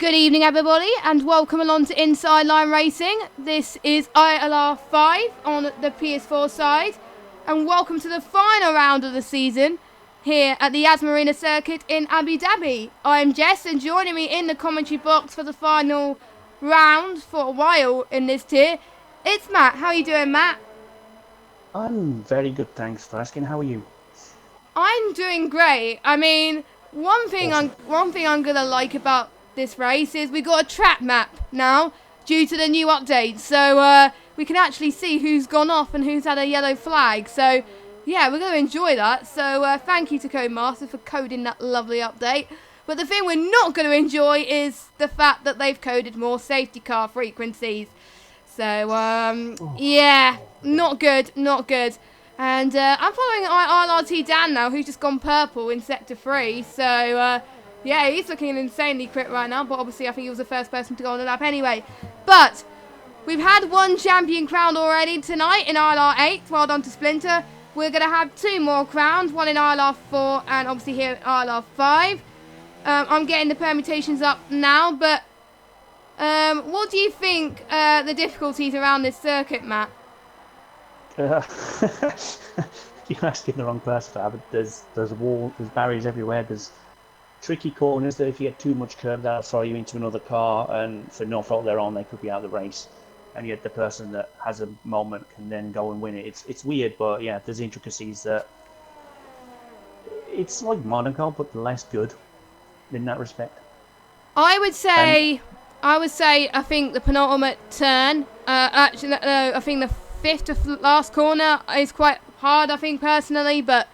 Good evening, everybody, and welcome along to Inside Line Racing. This is ILR5 on the PS4 side, and welcome to the final round of the season here at the Yas Marina circuit in Abu Dhabi. I'm Jess, and joining me in the commentary box for the final round for a while in this tier, it's Matt. How are you doing, Matt? I'm very good, thanks for asking. How are you? I'm doing great. I mean, one thing I'm gonna like about this race is we got a track map now due to the new update, so we can actually see who's gone off and who's had a yellow flag. So yeah, we're going to enjoy that. So thank you to Codemaster for coding that lovely update. But the thing we're not going to enjoy is the fact that they've coded more safety car frequencies. So yeah, not good. And I'm following ILRT Dan now, who's just gone purple in Sector 3. So yeah, he's looking insanely quick right now, but obviously I think he was the first person to go on the lap anyway. But we've had one champion crowned already tonight in ILR8. Well done to Splinter. We're going to have two more crowns, one in ILR4 and obviously here in ILR5. I'm getting the permutations up now, but what do you think the difficulties around this circuit, Matt? You're asking the wrong person for that. There's a wall, there's barriers everywhere, there's tricky corners that if you get too much curve, that'll throw you into another car, and for no fault their own, they could be out of the race. And yet the person that has a moment can then go and win it. It's weird, but yeah, there's intricacies that it's like Monaco, but less good in that respect. I would say I think the penultimate turn, actually no, I think the fifth to last corner is quite hard, I think personally, but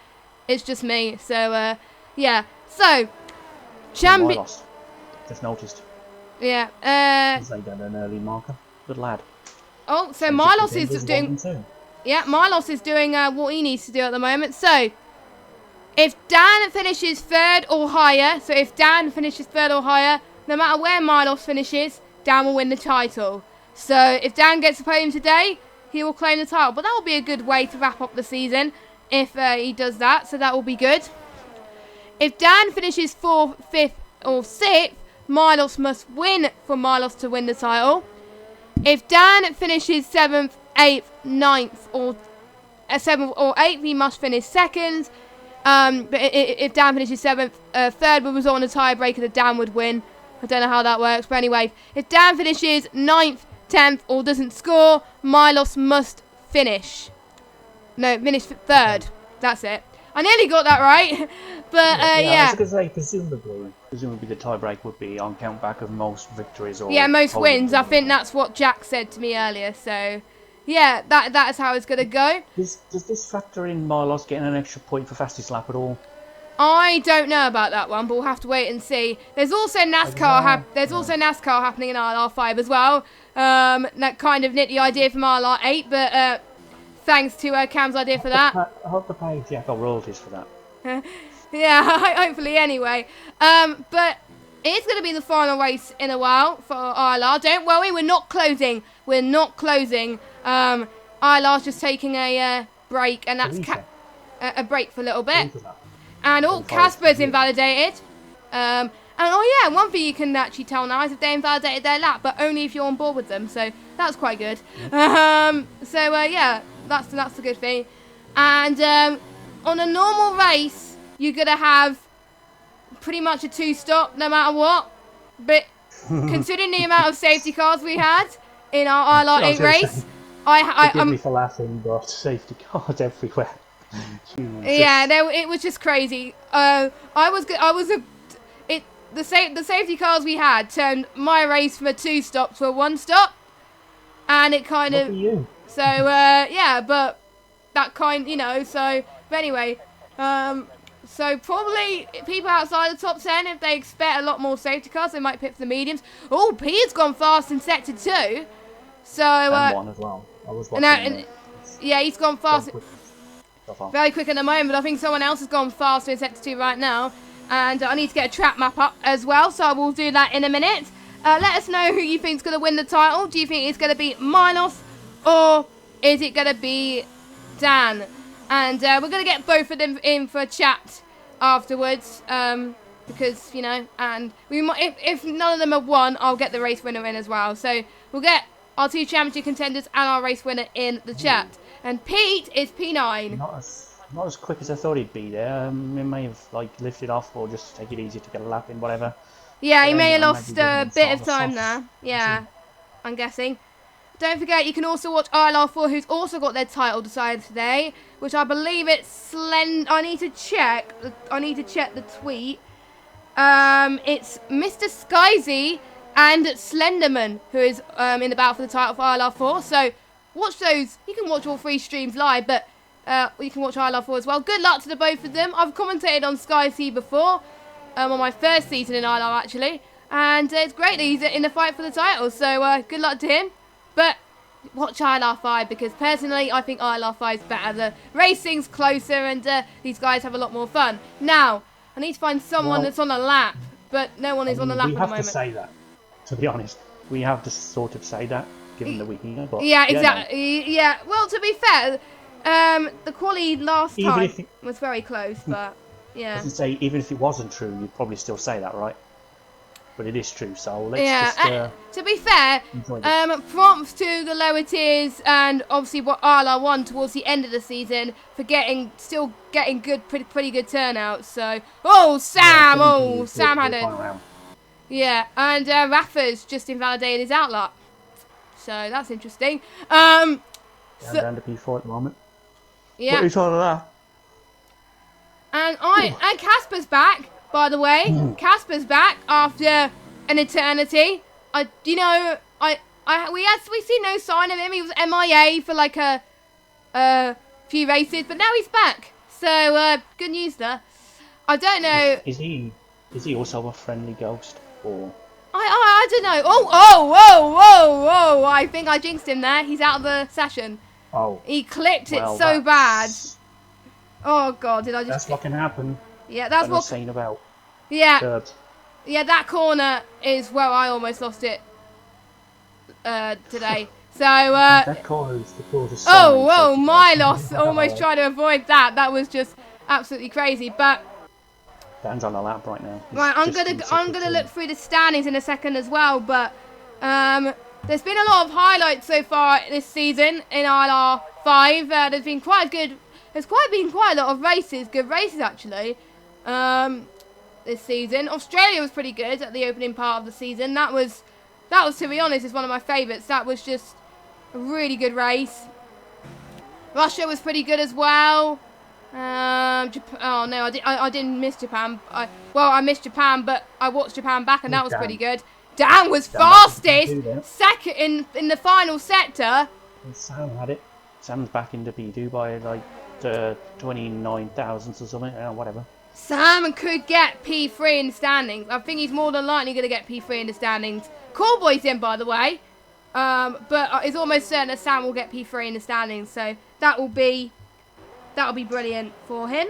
it's just me. So yeah, so champion. Just noticed. Yeah. He's laid down an early marker. Good lad. Oh, so Milos is doing. Yeah, Milos is doing what he needs to do at the moment. So if Dan finishes third or higher, no matter where Milos finishes, Dan will win the title. So if Dan gets a podium today, he will claim the title. But that will be a good way to wrap up the season if he does that. So that will be good. If Dan finishes 4th, 5th or 6th, Milos must win for Milos to win the title. If Dan finishes 7th, 8th, 9th or 7th or 8th, he must finish 2nd. But if Dan finishes 7th, 3rd would result in a tiebreaker that Dan would win. I don't know how that works, but anyway, if Dan finishes 9th, 10th or doesn't score, Milos must finish. No, finish 3rd. That's it. I nearly got that right, but yeah. I was going to say, presumably the tiebreak would be on count back of most victories or most wins. I think that's what Jack said to me earlier. So yeah, that is how it's going to go. Does this factor in Milos getting an extra point for fastest lap at all? I don't know about that one, but we'll have to wait and see. There's also NASCAR. Also NASCAR happening in ILR5 as well. That kind of nitty idea from ILR8, but thanks to Cam's idea for that. I hope the pay Jack got royalties for that. Yeah, hopefully anyway. But it's going to be the final race in a while for ILR. Don't worry, we're not closing. ILR's just taking a break, and that's a break for a little bit. And Casper's invalidated. And oh yeah, one thing you can actually tell now is if they invalidated their lap, but only if you're on board with them. So that's quite good. Yeah, that's the good thing. And on a normal race, you're gonna have pretty much a 2-stop no matter what. But considering the amount of safety cars we had in our ILR8 race, forgive me for laughing, but safety cars everywhere. Yeah, it was just crazy. The safety cars we had turned my race from a 2-stop to a 1-stop, and it kind of. So yeah, but that kind, So but anyway, so probably people outside the top 10, if they expect a lot more safety cars, they might pick for the mediums. Oh, P's gone fast in Sector 2. So and 1 as well. I was watching. Yeah, he's gone fast. Very quick at the moment, but I think someone else has gone faster in Sector 2 right now. And I need to get a track map up as well, so I will do that in a minute. Let us know who you think is going to win the title. Do you think it's going to be Milos, or is it going to be Dan? And we're going to get both of them in for a chat afterwards. because, you know, and we might, if none of them have won, I'll get the race winner in as well. So we'll get our 2 championship contenders and our race winner in the chat. And Pete is P9. Not as quick as I thought he'd be there. He may have like lifted off or just take it easy to get a lap in, whatever. Yeah, he may have lost a bit of time there. Yeah, I'm guessing. Don't forget, you can also watch ILR4, who's also got their title decided today, which I believe it's I need to check. I need to check the tweet. It's Mr. Skyzy and Slenderman who is in the battle for the title for ILR4. So watch those. You can watch all 3 streams live, but you can watch ILR4 as well. Good luck to the both of them. I've commentated on Skyzy before, on my first season in ILR actually, and it's great that he's in the fight for the title. So good luck to him. But watch ILR5 because personally I think ILR5 is better. The racing's closer and these guys have a lot more fun. Now, I need to find someone that's on a lap, but no one is on a lap at the moment. We have to say that, to be honest. We have to sort of say that, given the week. But yeah, exactly. Yeah, well, to be fair, the quali last time was very close, but yeah. I was say, even if it wasn't true, you'd probably still say that, right? But it is true, so let's just... to be fair, prompts to the lower tiers and obviously what ILR won towards the end of the season for still getting pretty good turnout. So, Sam! Sam had it. Yeah, and Rafa's just invalidated his outlap. So, that's interesting. Down to P4 at the moment. Yeah. What are you talking about? And Casper's back. By the way, Casper's back after an eternity. We see no sign of him. He was MIA for like a few races, but now he's back. So good news there. I don't know. Is he also a friendly ghost or? I don't know. Whoa! I think I jinxed him there. He's out of the session. Oh. He clipped it so bad. Oh God! Did I just? That's what can happen. Yeah, that's what I'm saying about. Yeah. Curbs. Yeah, that corner is where I almost lost it today. So that corner is the cause of my loss. Almost tried to avoid that. That was just absolutely crazy. But Dan's on a lap right now. Right, I'm gonna look through the standings in a second as well. But there's been a lot of highlights so far this season in ILR5. There's been quite good. There's been quite a lot of races, good races actually. This season, Australia was pretty good at the opening part of the season. That was to be honest, is one of my favourites. That was just a really good race. Russia was pretty good as well. Oh no, I didn't miss Japan. I missed Japan, but I watched Japan back, and that was pretty good. Dan was fastest, second in the final sector. And Sam had it. Sam's back into P2 by like 29 thousandths or something, whatever. Sam could get P3 in the standings. I think he's more than likely going to get P3 in the standings. Callboy's in, by the way. But it's almost certain that Sam will get P3 in the standings. So that'll be brilliant for him.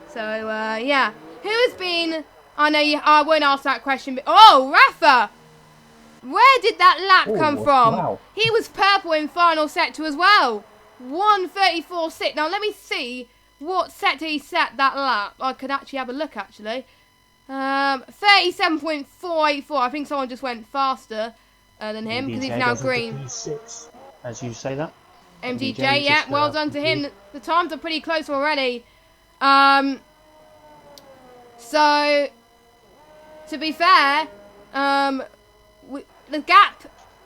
So, yeah. Who has been... I won't ask that question. But, Rafa! Where did that lap come from? Wow. He was purple in final sector as well. 1:34.6. Now, let me see... what sector he set that lap? I could actually have a look, actually. 37.484. I think someone just went faster than him because he's now green. P6, as you say that. MDJ, yeah, well done to him. The times are pretty close already. So, to be fair, the gap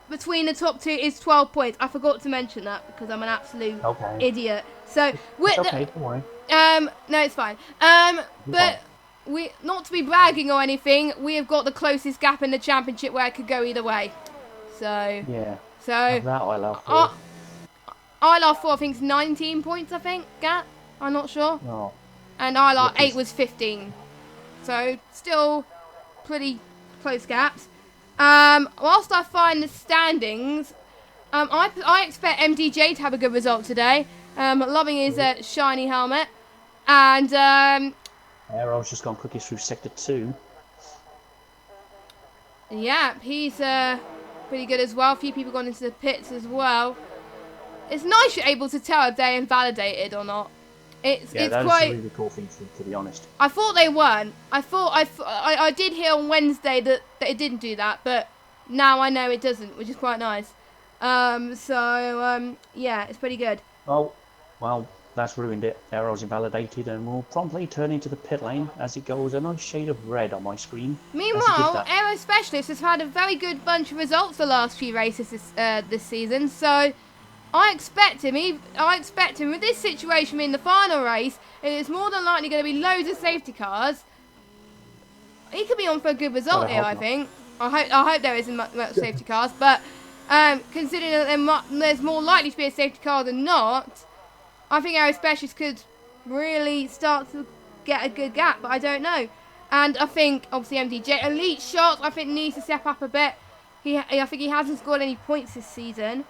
between the top two is 12 points. I forgot to mention that because I'm an absolute idiot. So with don't worry. No, it's fine. But we, not to be bragging or anything, we have got the closest gap in the championship where it could go either way. So yeah. So that ILR4. ILR4 I think is 19 points. I think gap. I'm not sure. No. And ILR8 was 15. So still pretty close gaps. Whilst I find the standings, I expect MDJ to have a good result today. Loving his shiny helmet. And Aero's just gone quickest through sector 2. Yeah, he's pretty good as well. A few people gone into the pits as well. It's nice you're able to tell if they're invalidated or not. It's that is quite. a really cool thing to be honest. I thought they weren't. I did hear on Wednesday that it didn't do that, but now I know it doesn't, which is quite nice. Yeah, it's pretty good. Oh, well, that's ruined it. Aero's invalidated and will promptly turn into the pit lane as it goes a nice shade of red on my screen. Meanwhile, Aero Specialist has had a very good bunch of results the last few races this season, so I expect him with this situation in the final race. It's more than likely going to be loads of safety cars. He could be on for a good result here, I think. I hope there isn't much safety cars, but considering that there's more likely to be a safety car than not, I think Aero Specialist could really start to get a good gap, but I don't know. And I think, obviously, MDJ Elite Shots, I think, needs to step up a bit. I think he hasn't scored any points this season.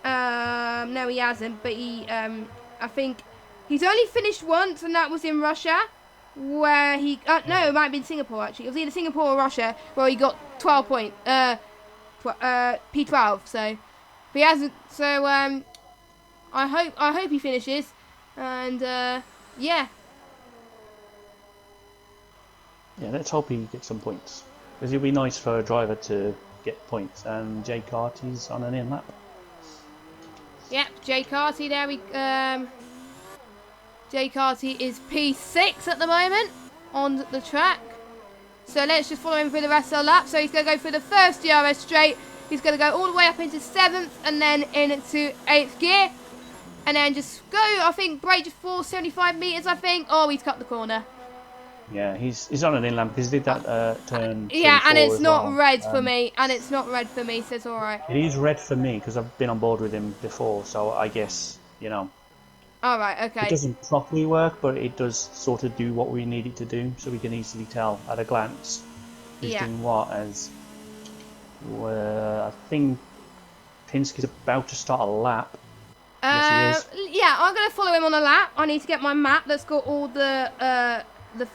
No, he hasn't, but I think he's only finished once, and that was in Russia, where he, no, it might have been Singapore, actually. It was either Singapore or Russia, where he got 12 points, P12, so, but he hasn't, so, I hope he finishes, and, yeah. Yeah, let's hope he gets some points, because it'd be nice for a driver to get points, and Jay Carty's on an in lap. Yep, Jay Carty there. Jay Carty is P6 at the moment on the track. So let's just follow him through the rest of the lap. So he's going to go through the first DRS straight. He's going to go all the way up into 7th and then into 8th gear. And then just go, I think, brake just 475 metres, I think. Oh, he's cut the corner. Yeah, he's on an inland because he did that turn. Yeah, and it's not red for me. And it's not red for me, so it's all right. It is red for me because I've been on board with him before, so I guess, All right, okay. It doesn't properly work, but it does sort of do what we need it to do, so we can easily tell at a glance who's doing what. As I think Pinsky's about to start a lap. Yes, he is. Yeah, I'm going to follow him on a lap. I need to get my map that's got all the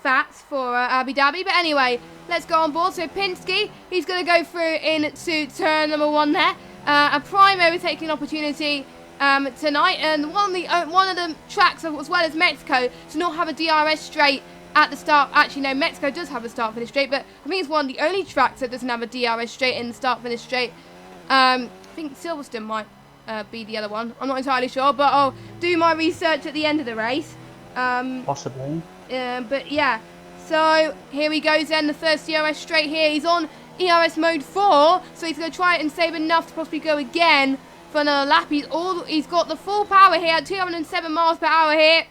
facts for Abu Dhabi. But anyway, let's go on board. So Pinsky, he's going to go through into turn number 1 there. A prime overtaking opportunity tonight, and one of the tracks, as well as Mexico, to not have a DRS straight at the start. Actually, no, Mexico does have a start-finish straight, but I think it's one of the only tracks that doesn't have a DRS straight in the start-finish straight. I think Silverstone might be the other one. I'm not entirely sure, but I'll do my research at the end of the race. Possibly. But yeah, so here he goes then, the first ERS straight here. He's on ERS mode 4, so he's going to try and save enough to possibly go again for another lap. He's got the full power here at 207 miles per hour here.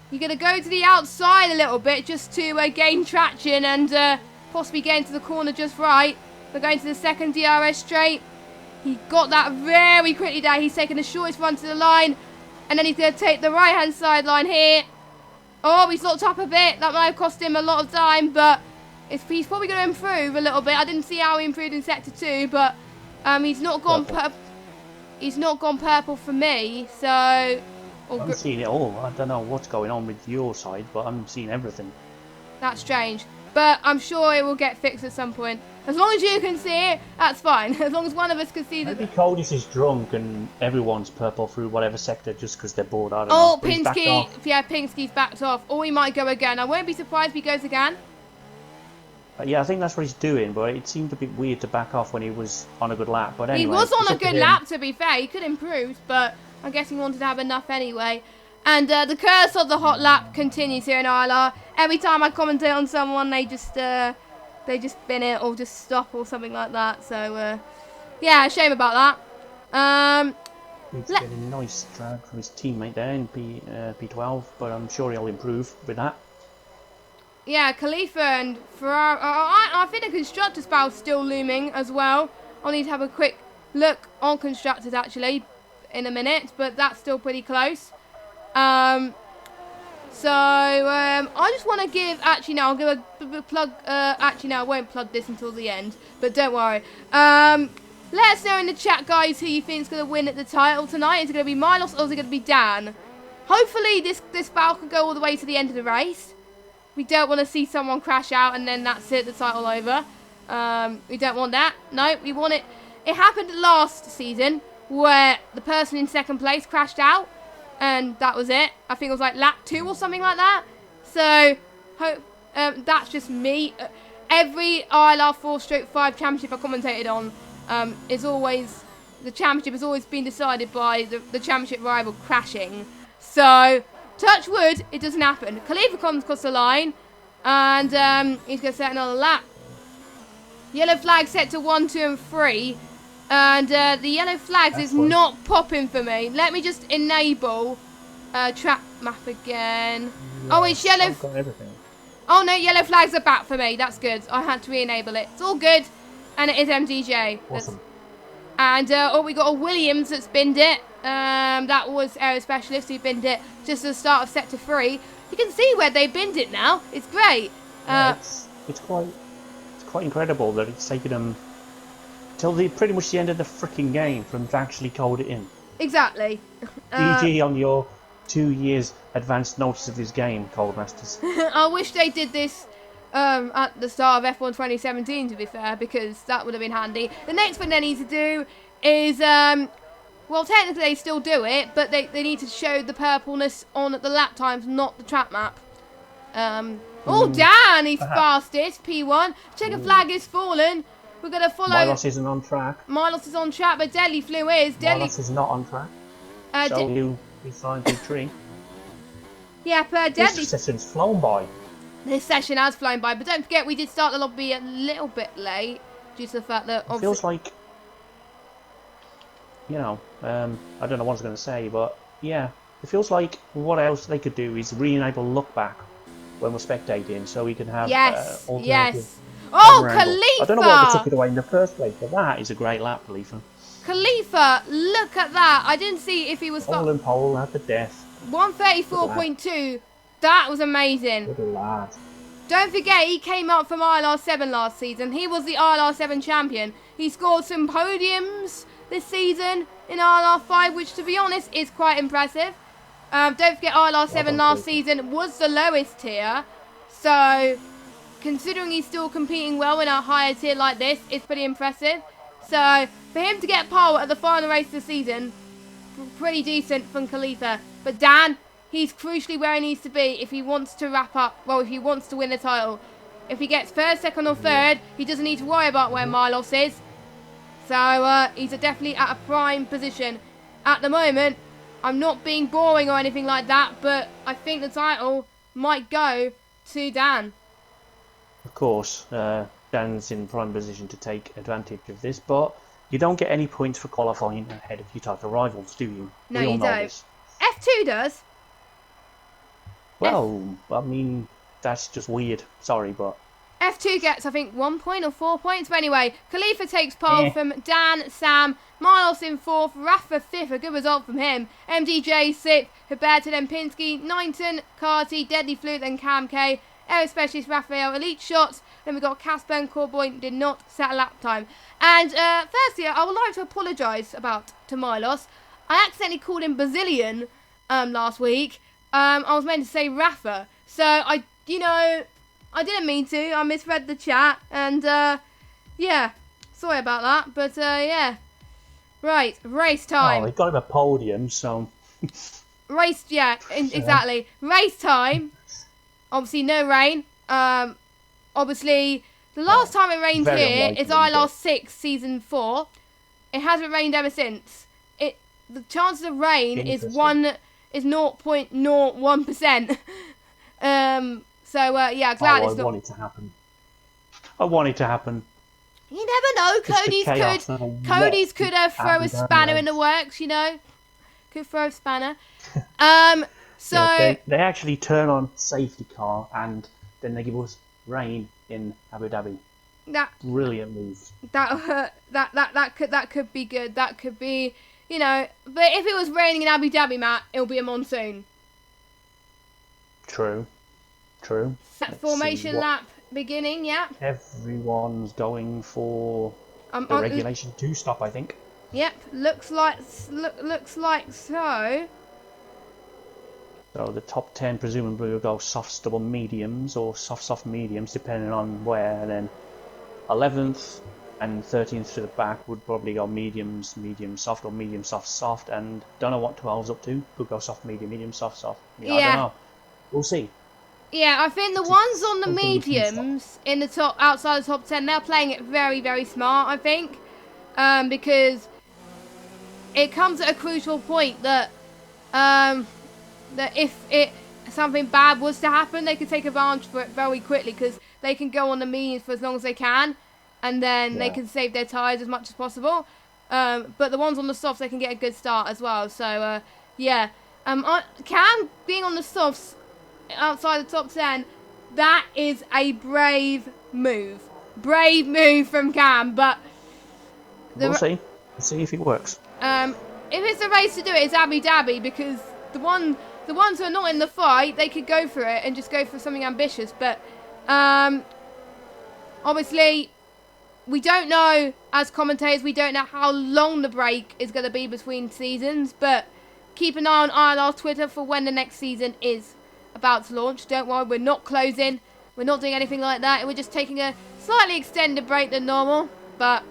You're going to go to the outside a little bit just to gain traction and possibly get into the corner just right. We're going to the second DRS straight. He got that very quickly down. He's taking the shortest run to the line, and then he's going to take the right-hand side line here. Oh, he's locked up a bit. That might have cost him a lot of time, but he's probably going to improve a little bit. I didn't see how he improved in Sector 2, but he's not gone purple for me, so... I'm seeing it all. I don't know what's going on with your side, but I'm seeing everything. That's strange. But I'm sure it will get fixed at some point. As long as you can see it, that's fine. As long as one of us can see that... Maybe Coldis is drunk and everyone's purple through whatever sector just because they're bored. I don't know. Oh, Pinsky. Yeah, Pinsky's backed off. Or he might go again. I won't be surprised if he goes again. Yeah, I think that's what he's doing, but it seemed a bit weird to back off when he was on a good lap. But anyway, he was on a good lap, to be fair. He could improve, but I guess he wanted to have enough anyway. And the curse of the hot lap continues here in ILR. Every time I commentate on someone, they just spin it or just stop or something like that. So, yeah, shame about that. He's getting a nice drag from his teammate there in P12, but I'm sure he'll improve with that. Yeah, Khalifa and Ferrari. I think the Constructors battle's still looming as well. I'll need to have a quick look on Constructors actually in a minute, but that's still pretty close. I just want to give, actually no, I'll give a plug, actually no, I won't plug this until the end, but don't worry. Let us know in the chat, guys, who you think is going to win at the title tonight. Is it going to be Milos or is it going to be Dan? Hopefully this battle can go all the way to the end of the race. We don't want to see someone crash out and then that's it, the title over. We don't want that. No, we want it. It happened last season where the person in second place crashed out. and that was it. I think it was like lap 2 or something like that. So that's just me. Every ILR 4/5 championship I commentated on is always, the championship has always been decided by the championship rival crashing. So touch wood, it doesn't happen. Khalifa comes across the line, and he's going to set another lap. Yellow flag set to 1, 2, and 3. And the yellow flags is not popping for me. Let me just enable track map again. Yeah, oh, it's yellow. I've got everything. Oh no, yellow flags are back for me. That's good. I had to re-enable it. It's all good. And it is MDJ. Awesome. And we got a Williams that's binned it. That was Aero Specialist who binned it just at the start of sector 3. You can see where they binned it now. It's great. Yeah, it's quite incredible that it's taken them till pretty much the end of the freaking game for them to actually code it in. Exactly. GG on your 2 years advanced notice of this game, Codemasters. I wish they did this at the start of F1 2017, to be fair, because that would have been handy. The next thing they need to do is, well, technically they still do it, but they need to show the purpleness on the lap times, not the track map. Oh, Dan, he's fastest, P1. Checker flag is fallen. We're going to follow... Milos isn't on track. Milos is on track, but Deadly Flu is. Milos is not on track. So he'll be signed to Prix. Yeah, Deadly... This session's flown by. This session has flown by, but don't forget we did start the lobby a little bit late due to the fact that... It feels like... You know, I don't know what I was going to say, but yeah. It feels like what else they could do is re-enable look back when we're spectating, so we can have... Yes. Oh, Khalifa! I don't know why they took it away in the first place, but that is a great lap, Khalifa. Khalifa, look at that. I didn't see if he was... Pole and pole at the death. 134.2. That was amazing. Good lad. Don't forget, he came up from ILR7 last season. He was the ILR7 champion. He scored some podiums this season in ILR5, which, to be honest, is quite impressive. Don't forget, ILR7 last season was the lowest tier. So... considering he's still competing well in a higher tier like this, it's pretty impressive. So, for him to get pole at the final race of the season, pretty decent from Khalifa. But Dan, he's crucially where he needs to be if he wants to wrap up, well, if he wants to win the title. If he gets first, second or third, he doesn't need to worry about where Milos is. So, he's definitely at a prime position. At the moment, I'm not being boring or anything like that, but I think the title might go to Dan. Of course, Dan's in prime position to take advantage of this, but you don't get any points for qualifying ahead of your title rivals, do you? No, you don't. This. F2 does. Well, I mean, that's just weird. Sorry, but... F2 gets, I think, 1 point or 4 points. But anyway, Khalifa takes pole from Dan, Sam, Milos in 4th, Rafa 5th, a good result from him. MDJ 6th, Huberto Lempinski, 9th, Carty, Deadly Flute, and Cam K. Aero Specialist Raphael, Elite Shots. Then we got Casper and Corboy, did not set a lap time. And firstly, I would like to apologise to Milos. I accidentally called him Brazilian last week. I was meant to say Rafa. So, I didn't mean to. I misread the chat. And, yeah, sorry about that. But, yeah. Right, race time. Oh, they got him a podium, so... Exactly. Race time. Obviously, no rain. Obviously, the last time it rained here is ILR6 Season 4. It hasn't rained ever since. The chances of rain is 0.01%. Yeah, glad it's not... I want it to happen. I want it to happen. You never know. Cody's could throw a spanner in the works, you know. Could throw a spanner. So yeah, they actually turn on safety car and then they give us rain in Abu Dhabi. Brilliant move. That could be good. That could be, you know. But if it was raining in Abu Dhabi, Matt, it'll be a monsoon. True. Formation lap beginning. Yeah. Everyone's going for the regulation 2 stop, I think. Yep. Looks like so. So the top 10 presumably will go soft double mediums or soft mediums depending on where, and then 11th and 13th to the back would probably go mediums, medium soft, or medium soft, soft, and don't know what 12's up to. Could go soft, medium, soft, soft. Yeah, I don't know. We'll see. Yeah, I think the ones on the mediums in the top, outside the top 10, they're playing it very, very smart, I think. Because it comes at a crucial point that that if something bad was to happen, they can take advantage of it very quickly, because they can go on the mediums for as long as they can, and then they can save their tyres as much as possible. But the ones on the softs, they can get a good start as well. So, yeah. Cam being on the softs outside the top 10, that is a brave move. Brave move from Cam, but... We'll see. We'll see if it works. If it's a race to do it, it's Abu Dhabi, because the ones who are not in the fight, they could go for it and just go for something ambitious. But obviously, we don't know, as commentators, we don't know how long the break is going to be between seasons. But keep an eye on ILR's Twitter for when the next season is about to launch. Don't worry, we're not closing. We're not doing anything like that. We're just taking a slightly extended break than normal. But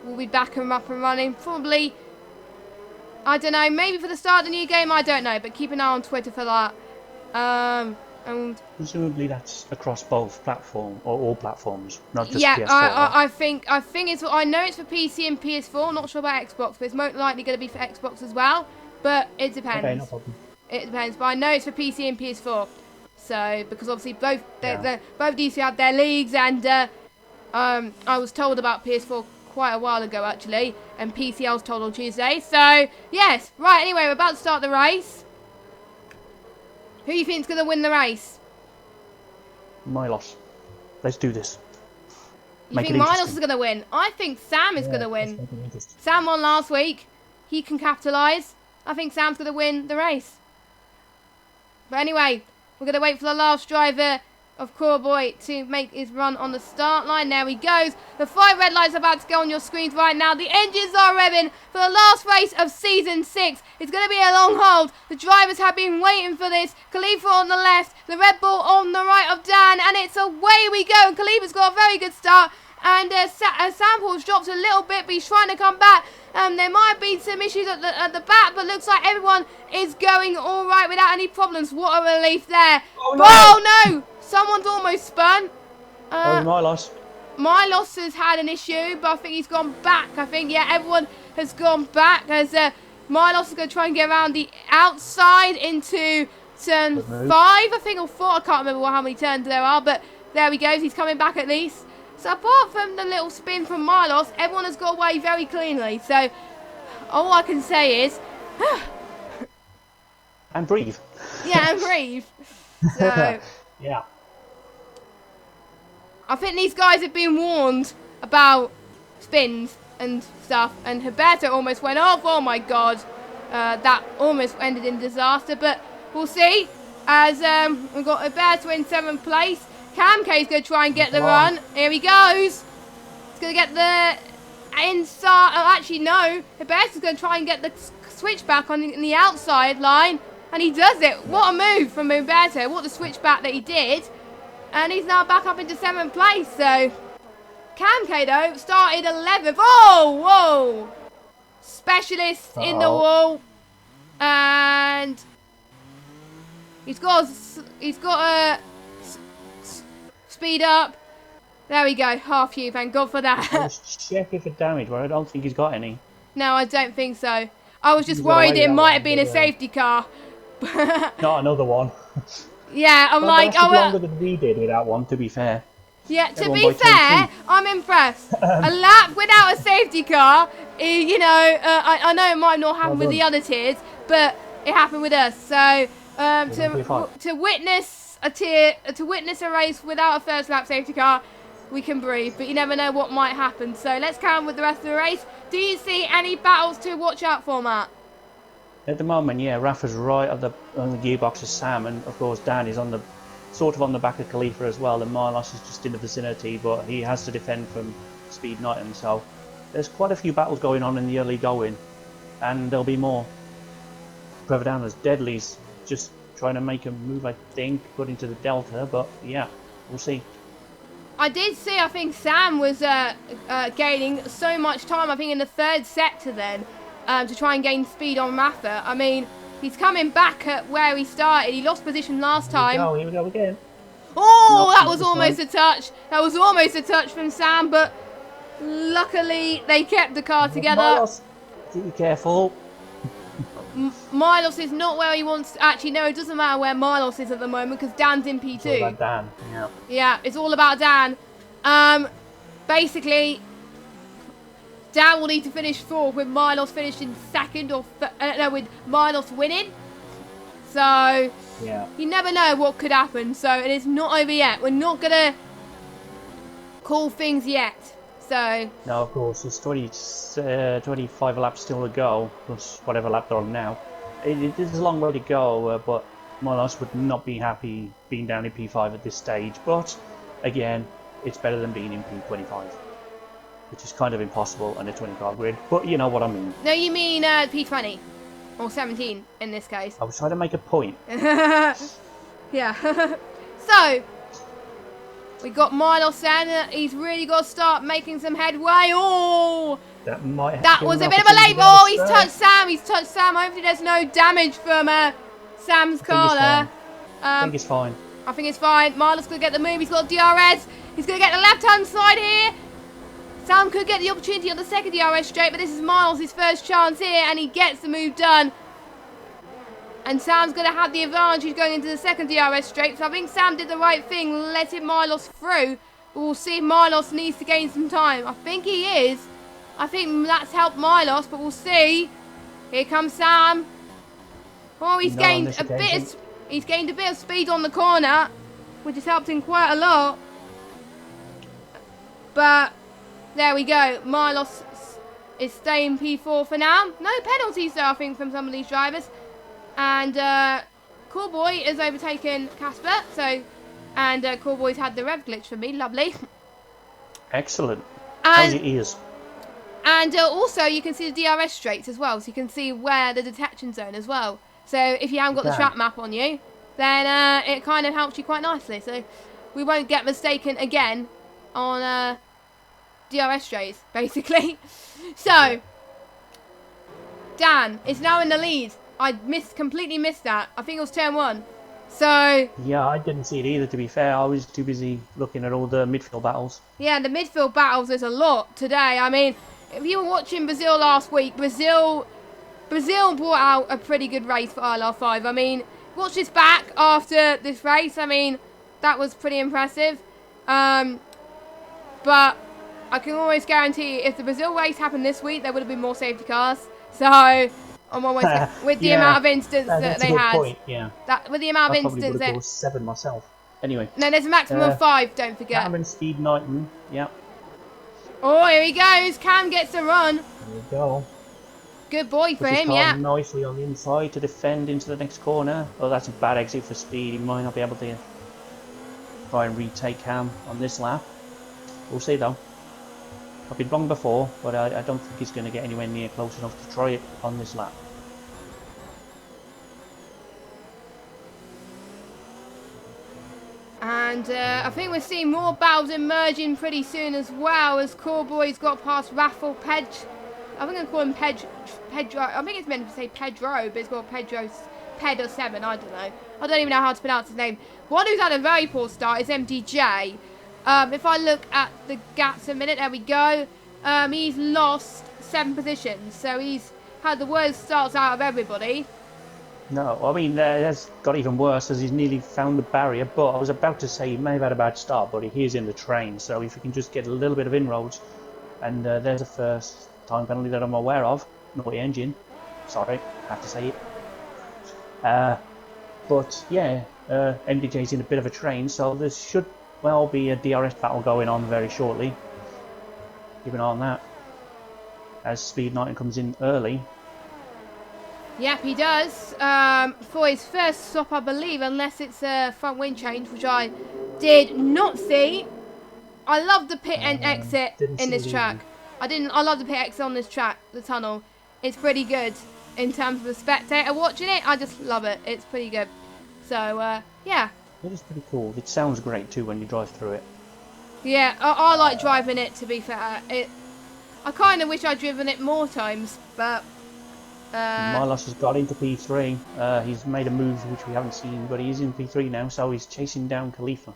we'll be back and up and running. Probably, I don't know, maybe for the start of the new game, I don't know. But keep an eye on Twitter for that. And presumably that's across both platforms, or all platforms, not just yeah, PS4. I think it's. I know it's for PC and PS4. Not sure about Xbox, but it's most likely going to be for Xbox as well. But it depends. Okay, no problem. It depends, but I know it's for PC and PS4. So because obviously both these have their leagues, and I was told about PS4 quite a while ago actually, and PC I was told on Tuesday. So yes, right. Anyway, we're about to start the race. Who do you think's going to win the race? Milos. Let's do this. You think Milos is going to win? I think Sam is going to win. Sam won last week. He can capitalise. I think Sam's going to win the race. But anyway, we're going to wait for the last driver of Corboy to make his run on the start line. There he goes. The 5 red lights are about to go on your screens right now. The engines are revving for the last race of Season 6. It's going to be a long hold. The drivers have been waiting for this. Khalifa on the left, the Red Bull on the right of Dan, and it's away we go. Khalifa's got a very good start, and Samples dropped a little bit, but he's trying to come back. There might be some issues at the back, but looks like everyone is going all right without any problems. What a relief there. Oh no! Someone's almost spun. Milos. Milos has had an issue, but I think he's gone back. I think, yeah, everyone has gone back, as Milos is going to try and get around the outside into turn 5, I think, or 4. I can't remember how many turns there are, but there he goes. He's coming back at least. So apart from the little spin from Milos, everyone has got away very cleanly. So all I can say is... and breathe. Yeah, and breathe. So... yeah. I think these guys have been warned about spins and stuff, and Huberto almost went off. Oh my god, that almost ended in disaster, but we'll see. As we've got Huberto in 7th place. Cam K's going to try and get the run. Here he goes. He's going to get the inside. Oh, actually, no. Huberto's going to try and get the switchback on the outside line, and he does it. What a move from Huberto. What the switchback that he did. And he's now back up into 7th place. So, Cam K, though, started 11th. Oh, whoa. Specialist in the wall. And he's got a speed up. There we go. Half you. Thank God for that. Let's check if it's damage, but I don't think he's got any. No, I don't think so. I was just worried it might have been a safety car. Not another one. Yeah, I'm like, oh, longer than we did with that one, to be fair. Yeah, to be fair, I'm impressed. A lap without a safety car, you know, I know it might not happen with the other tiers, but it happened with us. So to witness a race without a first lap safety car, we can breathe, but you never know what might happen. So let's carry on with the rest of the race. Do you see any battles to watch out for, Matt? At the moment, yeah, Rafa's right on the gearbox of Sam, and of course Dan is on the sort of on the back of Khalifa as well, and Milos is just in the vicinity, but he has to defend from Speed Knighton. So there's quite a few battles going on in the early going, and there'll be more further down as Deadly's just trying to make a move, I think, put into the Delta, but yeah, we'll see. I did see, I think Sam was gaining so much time, I think in the third sector then, to try and gain speed on Rafa. I mean, he's coming back at where he started. He lost position last time. Here we go again. Oh, that was almost a touch. That was almost a touch from Sam, but luckily they kept the car together. Milos, be careful. Milos is not where he wants. Actually, no, it doesn't matter where Milos is at the moment because Dan's in P2. It's all about Dan. Yeah. Yeah, it's all about Dan. Basically, Dan will need to finish fourth with Milos finishing second, or no, with Milos winning. So yeah, you never know what could happen. So it is not over yet. We're not gonna call things yet. So no, of course, there's 25 laps still to go, plus whatever lap they're on now. It is a long way to go, but Milos would not be happy being down in P5 at this stage. But again, it's better than being in P25, which is kind of impossible on a 20-car grid. But you know what I mean. No, you mean P20 or 17 in this case. I was trying to make a point. Yeah. So we got Milos then. He's really got to start making some headway. Oh, that was a bit of a late ball. He's touched Sam. He's touched Sam. Hopefully there's no damage from Sam's car there. I think it's fine. I think it's fine. Milos could get the move. He's got DRS. He's going to get the left-hand side here. Sam could get the opportunity on the second DRS straight, but this is Milos' first chance here, and he gets the move done. And Sam's going to have the advantage going into the second DRS straight. So I think Sam did the right thing, letting Milos through. But we'll see if Milos needs to gain some time. I think he is. I think that's helped Milos, but we'll see. Here comes Sam. Oh, he's gained a bit of speed on the corner, which has helped him quite a lot. But there we go. Milos is staying P4 for now. No penalties though, I think, from some of these drivers. And Coolboy has overtaken Casper. And Coolboy's had the rev glitch for me. Lovely. Excellent. How's your ears? And also you can see the DRS straights as well. So you can see where the detection zone as well. So if you haven't got the track map on you, then it kind of helps you quite nicely. So we won't get mistaken again on DRS straights, basically. So Dan is now in the lead. I completely missed that. I think it was turn 1. So yeah, I didn't see it either, to be fair. I was too busy looking at all the midfield battles. Yeah, the midfield battles, there's a lot today. I mean, if you were watching Brazil last week, Brazil brought out a pretty good race for ILR5. I mean, watch this back after this race. I mean, that was pretty impressive. But I can always guarantee if the Brazil race happened this week, there would have been more safety cars. So I'm always with the amount of incidents that they had. Point, yeah. With the amount of incidents, I probably would have 7 myself. Anyway. No, there's a maximum of 5. Don't forget. Cam and Steve Knighton. Yeah. Oh, here he goes. Cam gets the run. There we go. Good boy for him, yeah. Nicely on the inside to defend into the next corner. Oh, that's a bad exit for Speed. He might not be able to try and retake Cam on this lap. We'll see though. I've been wrong before, but I don't think he's going to get anywhere near close enough to try it on this lap. And I think we're seeing more battles emerging pretty soon as well, as Corboy's got past Raffle Pedro. I think I call him Pedro. I think it's meant to say Pedro, but it's called Pedro 7. I don't know. I don't even know how to pronounce his name. One who's had a very poor start is MDJ. If I look at the gaps a minute, there we go. He's lost 7 positions, so he's had the worst starts out of everybody. No, I mean, that's got even worse as he's nearly found the barrier, but I was about to say he may have had a bad start, but he is in the train, so if he can just get a little bit of inroads, and there's a first time penalty that I'm aware of. Naughty engine. Sorry, I have to say it. But yeah, MDJ's in a bit of a train, so there should well be a DRS battle going on very shortly. Keep an eye on that. As Speed Knighton comes in early. Yep, he does. For his first stop, I believe, unless it's a front wing change, which I did not see. I love the pit and exit in this track. I love the pit exit on this track, the tunnel. It's pretty good in terms of the spectator watching it. I just love it. It's pretty good. So, yeah. It is pretty cool. It sounds great too when you drive through it. Yeah, I like driving it, to be fair. I kind of wish I'd driven it more times, but... Milos has got into P3. He's made a move which we haven't seen, but he's in P3 now, so he's chasing down Khalifa.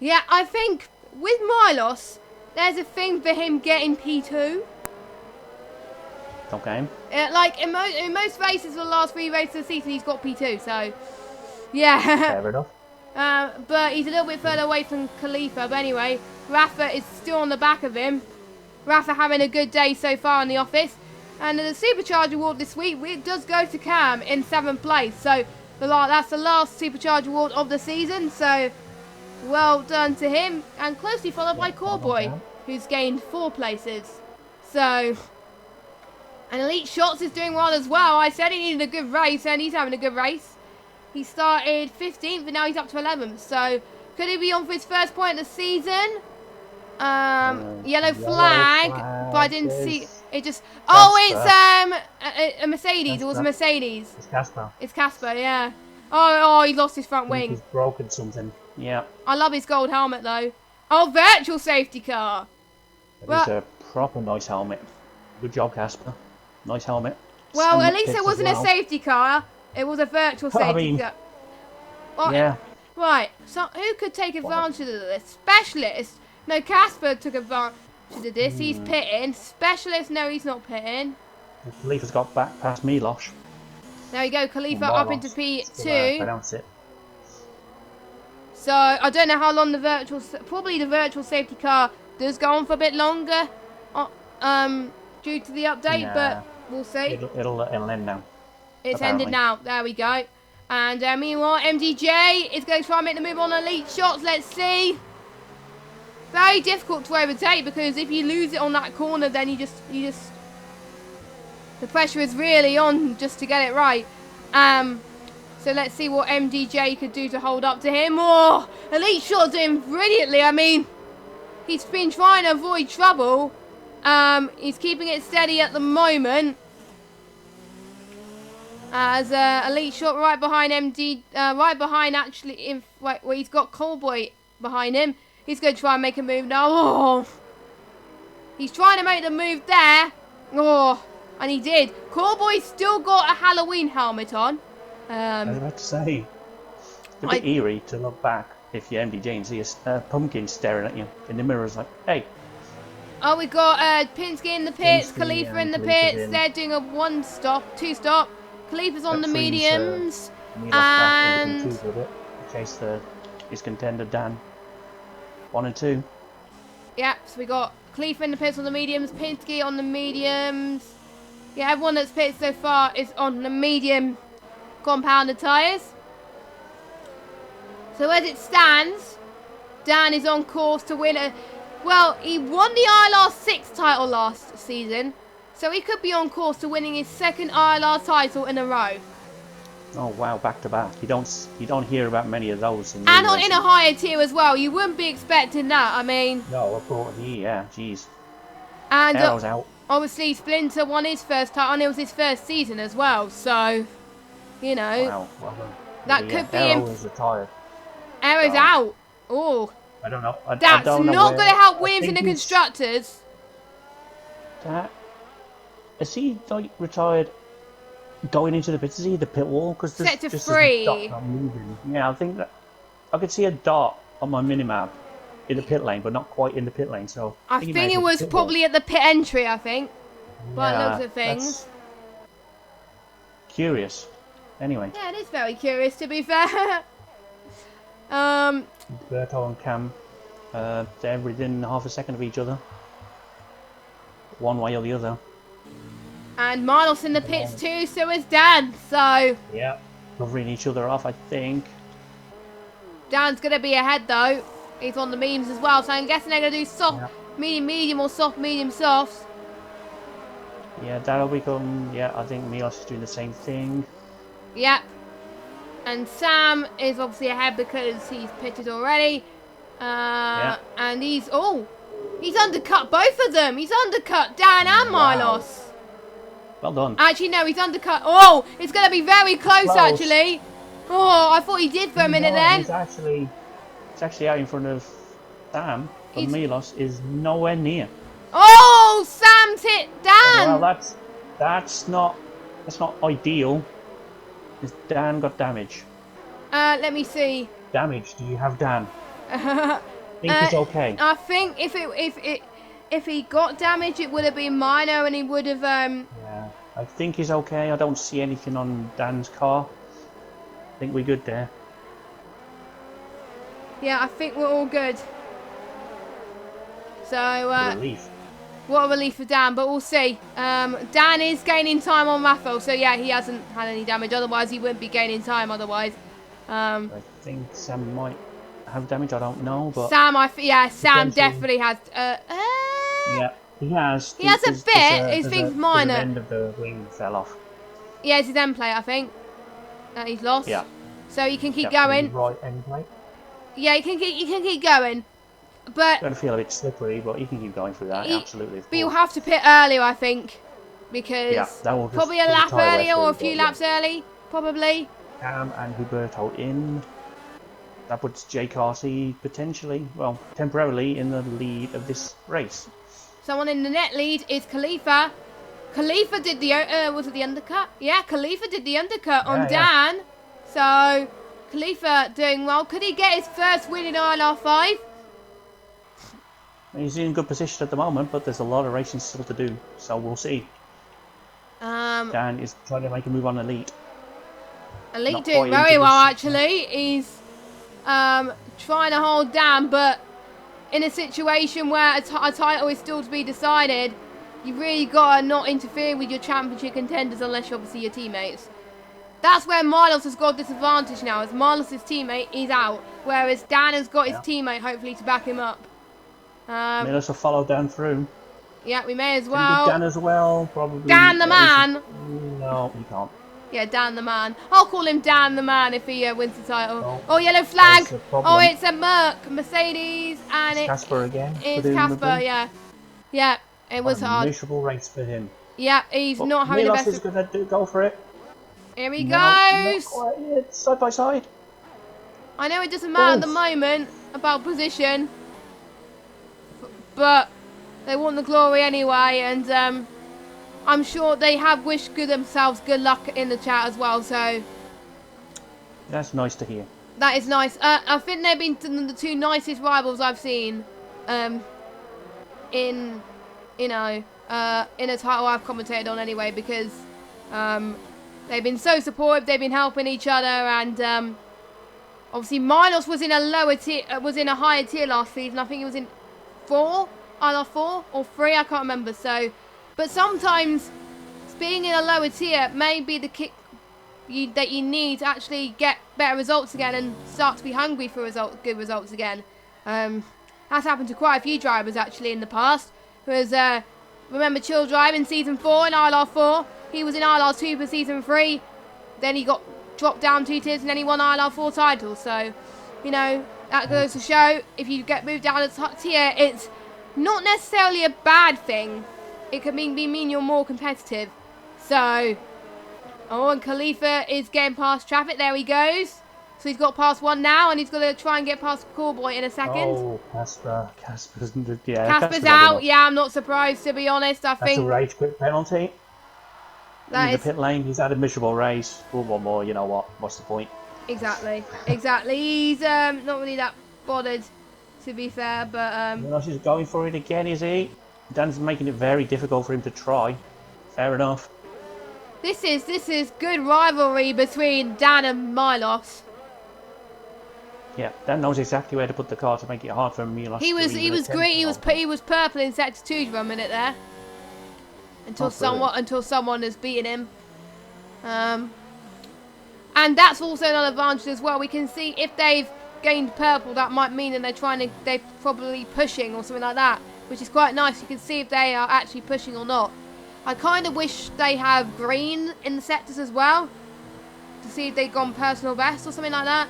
Yeah, I think with Milos, there's a thing for him getting P2. Okay. Like, in most races for the last 3 races of the season, he's got P2, so... Yeah. Fair enough. But he's a little bit further away from Khalifa. But anyway, Rafa is still on the back of him. Rafa having a good day so far in the office. And the Supercharger Award this week, it does go to Cam in 7th place. So that's the last Supercharger Award of the season. So well done to him. And closely followed by Corboy, who's gained 4 places. So... And Elite Shots is doing well as well. I said he needed a good race, and he's having a good race. He started 15th, but now he's up to 11th. So, could he be on for his first point of the season? Yellow flag, but I didn't see it. Just it's a Mercedes. Casper. It was a Mercedes. It's Casper. It's Casper, yeah. Oh, he lost his front wing. He's broken something. Yeah. I love his gold helmet though. Oh, virtual safety car. It's a proper nice helmet. Good job, Casper. Nice helmet. Well, at least it wasn't a safety car. It was a virtual safety car. Well, yeah. Right. So who could take advantage of this? Specialist. No, Casper took advantage of this. He's pitting. Specialist. No, he's not pitting. Khalifa's got back past Milos. There we go. Khalifa up into P2. Pronounce it. So I don't know how long probably the virtual safety car does go on for a bit longer, due to the update, but we'll see. It'll end now. It's ended now. There we go. And meanwhile, MDJ is going to try and make the move on Elite Shots. Let's see. Very difficult to overtake because if you lose it on that corner, then you just the pressure is really on just to get it right. So let's see what MDJ could do to hold up to him. Oh, Elite Shot doing brilliantly. I mean, he's been trying to avoid trouble. He's keeping it steady at the moment. As Elite Shot right behind right behind actually, where he's got Callboy behind him. He's going to try and make a move now. Oh, he's trying to make the move there. Oh, and he did. Callboy's still got a Halloween helmet on. I was about to say, it's a bit eerie to look back if you're MDJ and see a pumpkin staring at you in the mirror. It's like, hey. Oh, we got Pinsky in the pits, Khalifa in the pits. They're doing a 2 stop. Khalifa's on the mediums, and chase his contender Dan. 1 and 2. Yeah, so we got Khalifa in the pits on the mediums, Pinsky on the mediums. Yeah, everyone that's pitted so far is on the medium compounded tyres. So as it stands, Dan is on course to win a... Well, he won the ILR6 title last season, so he could be on course to winning his 2nd ILR title in a row. Oh wow, back to back. You don't hear about many of those. In a higher tier as well. You wouldn't be expecting that. I mean. No, of course. Yeah, jeez. And out. Obviously, Splinter won his first title, and it was his first season as well. So, you know, that could be him. Arrow's retired. Arrow's out. Oh. I don't know. That's not going to help Williams in the constructors. Is he like retired? Going into the pits, is he the pit wall? Because Sector 3. Yeah, I think that I could see a dot on my minimap in the pit lane, but not quite in the pit lane. So I think it was probably at the pit entry. I think, by looks of things. Curious. Anyway. Yeah, it is very curious to be fair. Berto and Cam, they're within half a second of each other, one way or the other. And Milos in the pits too, so is Dan, so... Yeah, covering each other off, I think. Dan's going to be ahead though. He's on the mediums as well, so I'm guessing they're going to do soft, medium, or soft, medium, softs. Yeah, that'll become... Yeah, I think Milos is doing the same thing. Yep. And Sam is obviously ahead because he's pitted already. And he's... Oh! He's undercut both of them! He's undercut Dan and Milos! Well done. Actually, no, he's undercut. Oh, it's going to be very close, actually. Oh, I thought he did for a minute then. It's actually out in front of Sam. but Milos is nowhere near. Oh, Sam's hit Dan. Well, that's not ideal. Dan got damage. Let me see. Damage? Do you have Dan? I think it's okay. I think if he got damage, it would have been minor, and he would have. Yeah, I think he's okay. I don't see anything on Dan's car. I think we're good there. Yeah, I think we're all good. So. What a relief. What a relief for Dan, but we'll see. Dan is gaining time on Raffle, so yeah, he hasn't had any damage. Otherwise, he wouldn't be gaining time. Otherwise, I think Sam might have damage. I don't know, but Sam definitely has. Yeah, he has. He has a bit. His thing's minor. The end of the wing fell off. Yeah, it's his end plate, I think. That he's lost. Yeah. So you can keep going. Right end plate. Yeah, you can keep going. But going to feel a bit slippery, but you can keep going through that. Absolutely. But you'll have to pit earlier, I think, because that will probably a lap earlier or a few laps early, probably. Cam and Huberto in. That puts Jay Carsey potentially, well, temporarily in the lead of this race. Someone in the net lead is Khalifa. Khalifa did the was it the undercut? Yeah, Khalifa did the undercut on Dan. So Khalifa doing well. Could he get his first win in ILR5? He's in good position at the moment, but there's a lot of racing still to do, so we'll see. Dan is trying to make a move on Elite. Elite doing very well, actually. He's trying to hold Dan, but in a situation where a title is still to be decided, you really got to not interfere with your championship contenders unless you're obviously your teammates. That's where Milos has got disadvantage now, as Milos' teammate is out, whereas Dan has got his teammate, hopefully, to back him up. Milos will follow Dan through. Yeah, we may as well. Dan as well, probably. Dan the man! No, he can't. Yeah, Dan the man. I'll call him Dan the man if he wins the title. Oh, yellow flag! Oh, it's a Mercedes, and it's Casper again. It's Casper, yeah. Yeah, it was hard. Miserable race for him. Yeah, he's not having Milos the best. is going to go for it. Here he goes! Not quite yet. Side by side. I know it doesn't matter at the moment about position, but they want the glory anyway, and I'm sure they have wished themselves good luck in the chat as well, so that's nice to hear. That is nice. I think they've been the two nicest rivals I've seen in a title I've commentated on anyway, because they've been so supportive, they've been helping each other, and obviously Milos was in a higher tier last season. I think he was in either 4 or 3, I can't remember. So, but sometimes being in a lower tier may be the kick that you need to actually get better results again and start to be hungry for good results again. That's happened to quite a few drivers actually in the past. Because remember Chill Drive in season 4 in ILR4, he was in ILR2 for season 3, then he got dropped down 2 tiers and then he won ILR4 titles. So, you know, that goes to show if you get moved down a tier, it's not necessarily a bad thing. It could mean you're more competitive. So, oh, and Khalifa is getting past traffic. There he goes. So he's got past one now, and he's going to try and get past Callboy in a second. Oh, Casper's out. Yeah, I'm not surprised, to be honest. I think that's a rage quit penalty. That in the pit lane, he's had a miserable race. Oh, one more, you know what? What's the point? Exactly. He's not really that bothered, to be fair, but He's going for it again, is he? Dan's making it very difficult for him to try. Fair enough. This is good rivalry between Dan and Milos. Yeah, Dan knows exactly where to put the car to make it hard for Milos. He was green. He was purple in sector 2 for a minute there. Until someone has beaten him. And that's also another advantage as well. We can see if they've gained purple, that might mean that they're probably pushing or something like that, which is quite nice. You can see if they are actually pushing or not. I kind of wish they have green in the sectors as well, to see if they've gone personal best or something like that.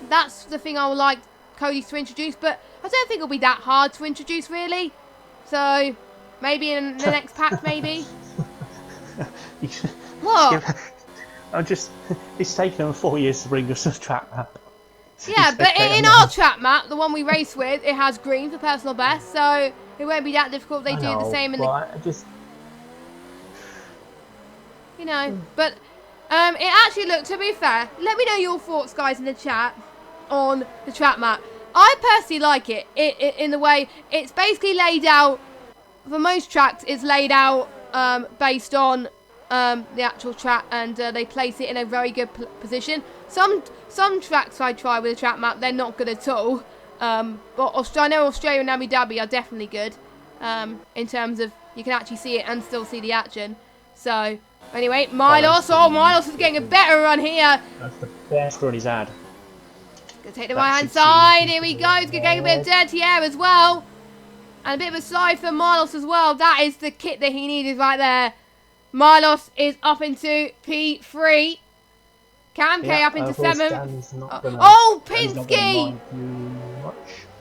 That's the thing I would like Cody to introduce, but I don't think it'll be that hard to introduce really. So maybe in the next patch, maybe. What? It's taken them 4 years to bring us a track map. Yeah, but in our track map, the one we race with, it has green for personal best, so it won't be that difficult. They do the same in the... I just... You know, but it actually looked, to be fair, let me know your thoughts, guys, in the chat on the track map. I personally like it in the way it's basically laid out. For most tracks, it's laid out based on the actual track, and they place it in a very good position. Some tracks I try with a track map, they're not good at all. But I know Australia and Abu Dhabi are definitely good in terms of you can actually see it and still see the action. So anyway, Milos, Milos is getting a better run here. That's the best run he's had. Gonna take the right hand side. Here we go. He's gonna get a bit of dirty air as well. And a bit of a slide for Milos as well. That is the kit that he needed right there. Milos is up into P3. Cam K up into 7th. Oh, Pinsky!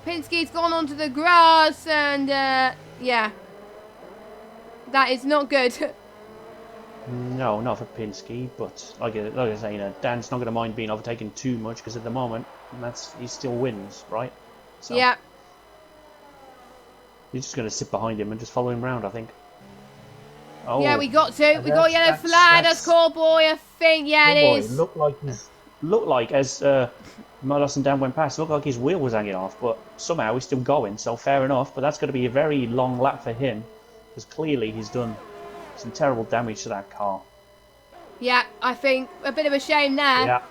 Pinsky's gone onto the grass and yeah. That is not good. No, not for Pinsky, but like I say, Dan's not going to mind being overtaken too much because at the moment, he still wins, right? So yeah. He's just going to sit behind him and just follow him around, I think. Oh, yeah, we got yellow flag. That's call boy, I think. Yeah, it is. Looked like as Milos and Dan went past, looked like his wheel was hanging off, but somehow he's still going. So fair enough. But that's going to be a very long lap for him because clearly he's done some terrible damage to that car. Yeah, I think a bit of a shame there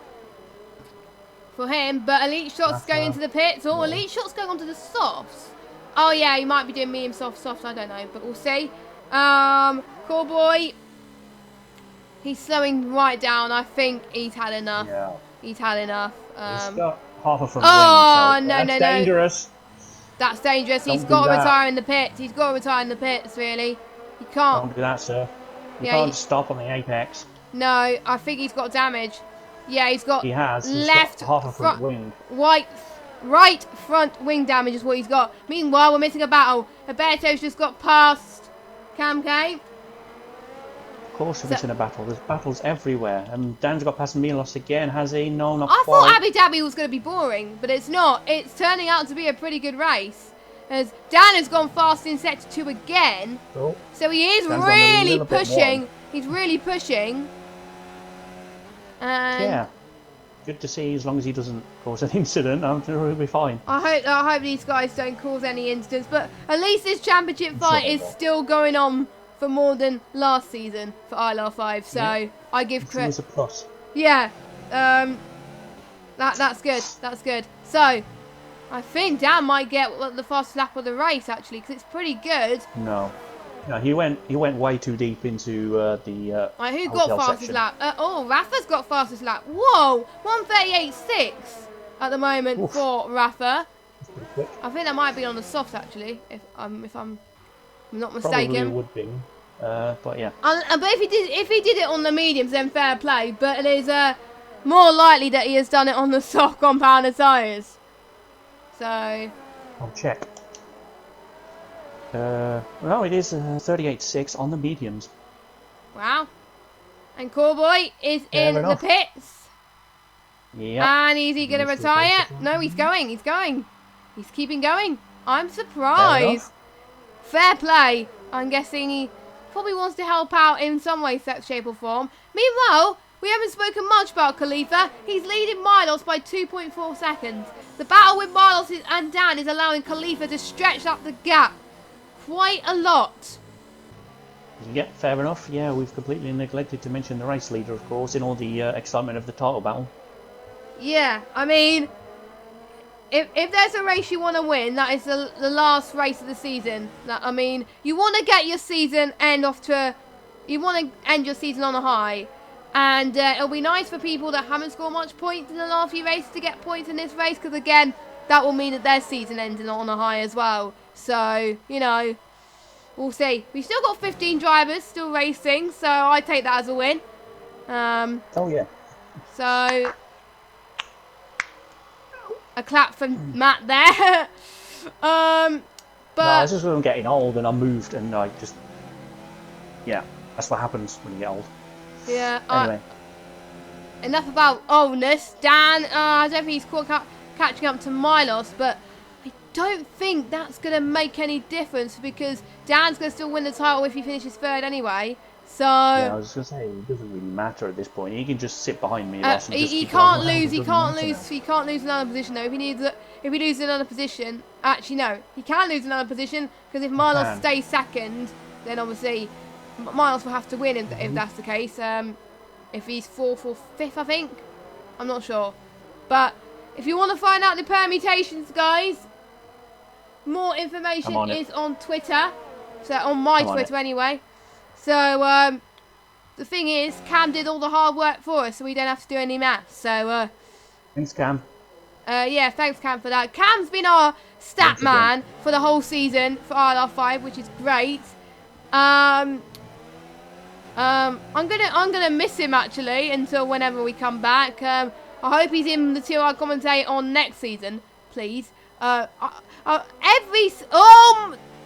for him. But Elite Shot's going into the pits. Oh, Elite Shot's going onto the softs. Oh yeah, he might be doing medium soft, I don't know, but we'll see. Callboy, he's slowing right down. I think he's had enough. Yeah. He's had enough. He's got half a front wing, so no, that's dangerous. That's dangerous. He's got to retire in the pits. He's got to retire in the pits, really. He can't. Don't do that, sir. You can't stop on the apex. No, I think he's got damage. Yeah, he's got He's left got half a front wing. Right front wing damage is what he's got. Meanwhile, we're missing a battle. Alberto's just got past Cam K. Of course we're missing a battle. There's battles everywhere. And Dan's got past Milos again, has he? No, not I quite. thought Abu Dhabi was going to be boring, but it's not. It's turning out to be a pretty good race. As Dan has gone fast in sector 2 again. Oh. So he is really pushing. He's really pushing. And yeah. Good to see, as long as he doesn't cause an incident, I'm sure he'll be fine. I hope these guys don't cause any incidents, but at least this championship fight is still going on for more than last season for ILR5, so I give credit. It's a plus. Yeah, that's good. That's good. So I think Dan might get the fastest lap of the race actually, because it's pretty good. No, he went way too deep into the. Who got fastest lap? Rafa's got fastest lap. Whoa, 1:38.6 at the moment for Rafa. I think that might be on the softs actually, if I'm not mistaken. Probably would be, but yeah. But if he did it on the mediums, then fair play. But it is more likely that he has done it on the soft compounder tyres. So I'll check. No, it is 38.6 on the mediums. Wow. And Callboy is in the pits. Yeah. And is he going to retire? No, he's going. He's going. He's keeping going. I'm surprised. Fair play. I'm guessing he probably wants to help out in some way, shape or form. Meanwhile, we haven't spoken much about Khalifa. He's leading Milos by 2.4 seconds. The battle with Milos and Dan is allowing Khalifa to stretch up the gap quite a lot. Yeah, fair enough. Yeah, we've completely neglected to mention the race leader, of course, in all the excitement of the title battle. Yeah, I mean, if there's a race you want to win, that is the last race of the season. I mean, you want to get your season you want to end your season on a high. And it'll be nice for people that haven't scored much points in the last few races to get points in this race, because again, that will mean that their season ends on a high as well. So, we'll see. We've still got 15 drivers still racing, so I take that as a win. Oh, yeah. So, a clap from Matt there. But no, it's just when I'm getting old and I moved and I just... Yeah, that's what happens when you get old. Yeah. Anyway. enough about oldness. Dan, I don't think he's catching up to Milos, but I don't think that's going to make any difference because Dan's going to still win the title if he finishes third anyway. So yeah, I was going to say it doesn't really matter at this point. He can just sit behind me. He can't lose. He can't lose. He can't lose another position though. If he loses another position, actually no, he can lose another position because if Milos stays second, then obviously Milos will have to win if that's the case. If he's fourth or fifth, I think. I'm not sure. But if you want to find out the permutations, guys, more information is on Twitter. So on my Twitter anyway. So the thing is, Cam did all the hard work for us, so we don't have to do any maths. So thanks, Cam. Yeah, thanks, Cam, for that. Cam's been our stat man for the whole season for ILR5, which is great. I'm gonna miss him actually until whenever we come back. I hope he's in the tier I commentate on next season, please.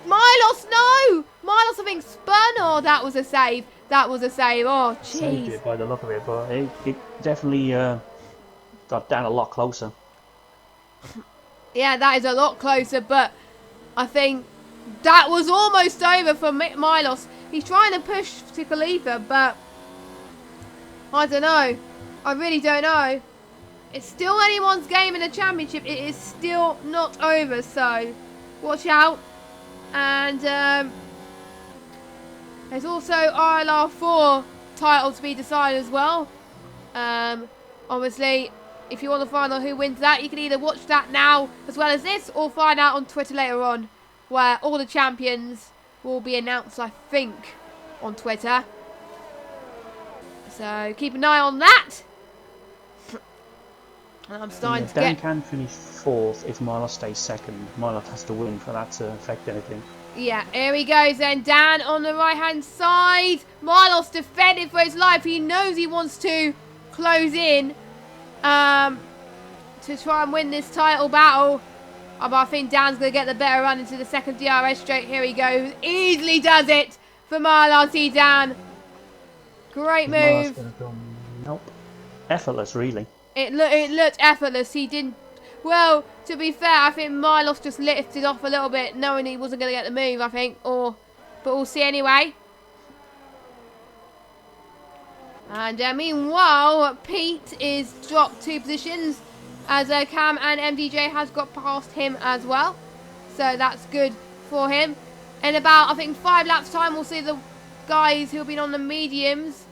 Milos, no! Milos, I think, spun. Oh, that was a save. That was a save. Oh, jeez. Saved it by the look of it, but it definitely got down a lot closer. Yeah, that is a lot closer, but I think that was almost over for Milos. He's trying to push to Khalifa, but I don't know. I really don't know. It's still anyone's game in the championship. It is still not over, so watch out. And there's also ILR4 title to be decided as well. Obviously, if you want to find out who wins that, you can either watch that now as well as this, or find out on Twitter later on, where all the champions will be announced, I think, on Twitter. So keep an eye on that. And I'm starting to get... Dan can finish fourth if Milos stays second. Milos has to win for that to affect anything. Yeah, here he goes then. Dan on the right-hand side. Milos defending for his life. He knows he wants to close in to try and win this title battle. But I think Dan's going to get the better run into the second DRS straight. Here he goes. Easily does it for ILRT Dan. Great move. Nope. Effortless, really. It looked effortless. He didn't... Well, to be fair, I think Milos just lifted off a little bit, knowing he wasn't going to get the move, I think. But we'll see anyway. And meanwhile, Pete is dropped 2 positions, as Cam and MDJ has got past him as well. So that's good for him. In about, I think, 5 laps time, we'll see the guys who have been on the mediums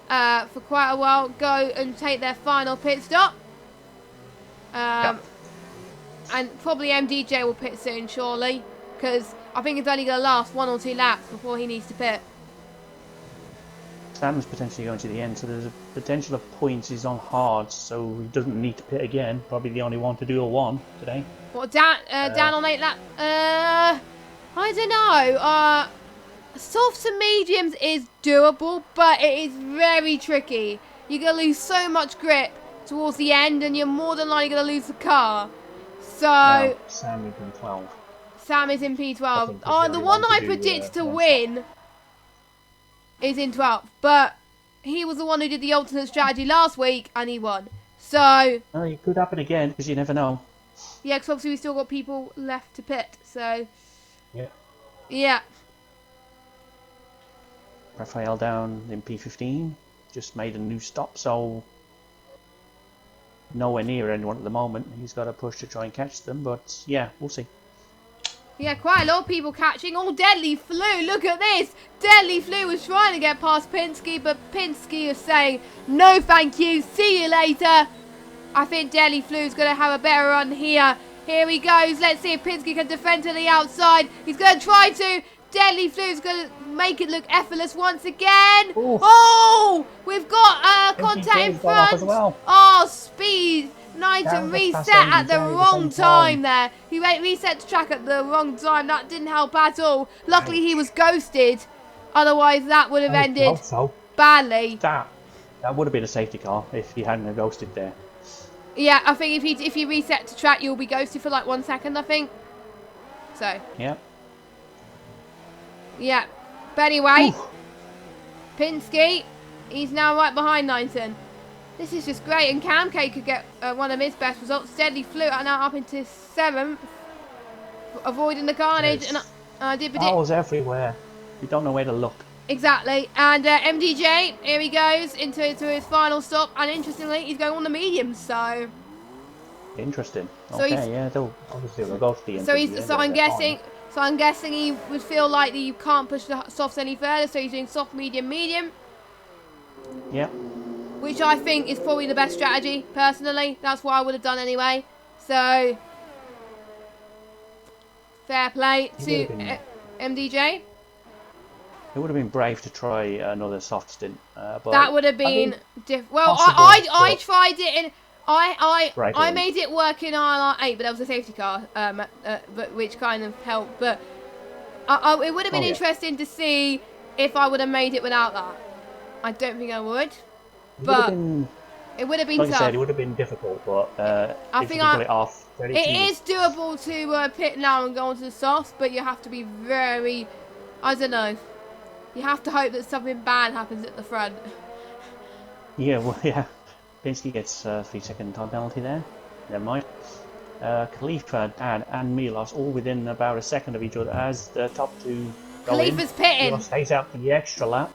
for quite a while go and take their final pit stop. And probably MDJ will pit soon, surely, because I think it's only going to last 1 or 2 laps before he needs to pit. Sam's potentially going to the end, so there's a potential of points. He's on hard, so he doesn't need to pit again. Probably the only one to do a 1 today. What, Dan on 8 laps? I don't know. Soft to mediums is doable, but it is very tricky. You're going to lose so much grip towards the end, and you're more than likely going to lose the car. So Sam is in 12. Sam is in P12. The one I predict to win is in 12th, but he was the one who did the alternate strategy last week, and he won. So it could happen again, because you never know. Yeah, because obviously we still got people left to pit. So yeah. Raphael down in P15, just made a new stop, so nowhere near anyone at the moment. He's got a push to try and catch them, but yeah, we'll see. Yeah, quite a lot of people catching. Oh, Deadly Flu, look at this. Deadly Flu was trying to get past Pinsky, but Pinsky is saying, no thank you, see you later. I think Deadly Flu's going to have a better run here. Here he goes. Let's see if Pinsky can defend to the outside. He's going to try to. Deadly Flu's going to make it look effortless once again. Ooh. Oh, we've got contact in front. As well. Oh, speed. Knighton reset at the wrong time there. He reset the track at the wrong time. That didn't help at all. Luckily, he was ghosted. Otherwise, that would have ended badly. That would have been a safety car if he hadn't ghosted there. Yeah, I think if you reset to track, you'll be ghosted for like 1 second, I think. So. Yeah. Yeah. But anyway, Pinsky, he's now right behind Knighton. This is just great, and Camke could get one of his best results. Steadily flew now up into 7th, avoiding the carnage. Yes. And I did predict. Cars everywhere. You don't know where to look. Exactly. And MDJ, here he goes into his final stop. And interestingly, he's going on the medium. So Interesting. So Okay, yeah, they'll obviously we'll go for the so interview, so I'm guessing. So I'm guessing he would feel like that you can't push the softs any further. So he's doing soft, medium, medium. Yeah. Which I think is probably the best strategy, personally. That's what I would have done anyway. So, fair play to MDJ. It would have been brave to try another soft stint. But That would have been different. Well, possible, I but- tried it in. Right I on. made it work in ILR8, but that was a safety car, but which kind of helped. But it would have been Oh, yeah. interesting to see if I would have made it without that. I don't think I would. It would But have been, it would have been like I tough. said, it would have been difficult, but I if think you can pull it off, very It easy. is doable to pit now and go onto the softs, but you have to be very, I don't know. You have to hope that something bad happens at the front. Yeah, well, yeah. Pinsky gets a 3-second time penalty there. Never mind. Khalifa, Dan, and Milos all within about a second of each other as the top two go in. Khalifa's pitting. Milos stays out for the extra lap.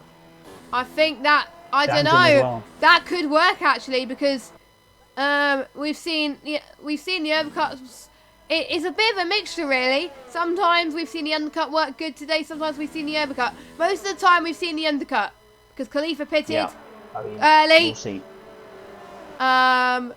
I think that, I don't Dan's in as know, well. that could work actually, because we've seen the overcuts. It's a bit of a mixture really. Sometimes we've seen the undercut work good today, sometimes we've seen the overcut. Most of the time we've seen the undercut, because Khalifa pitted Yeah. I mean, early. we'll see. Um,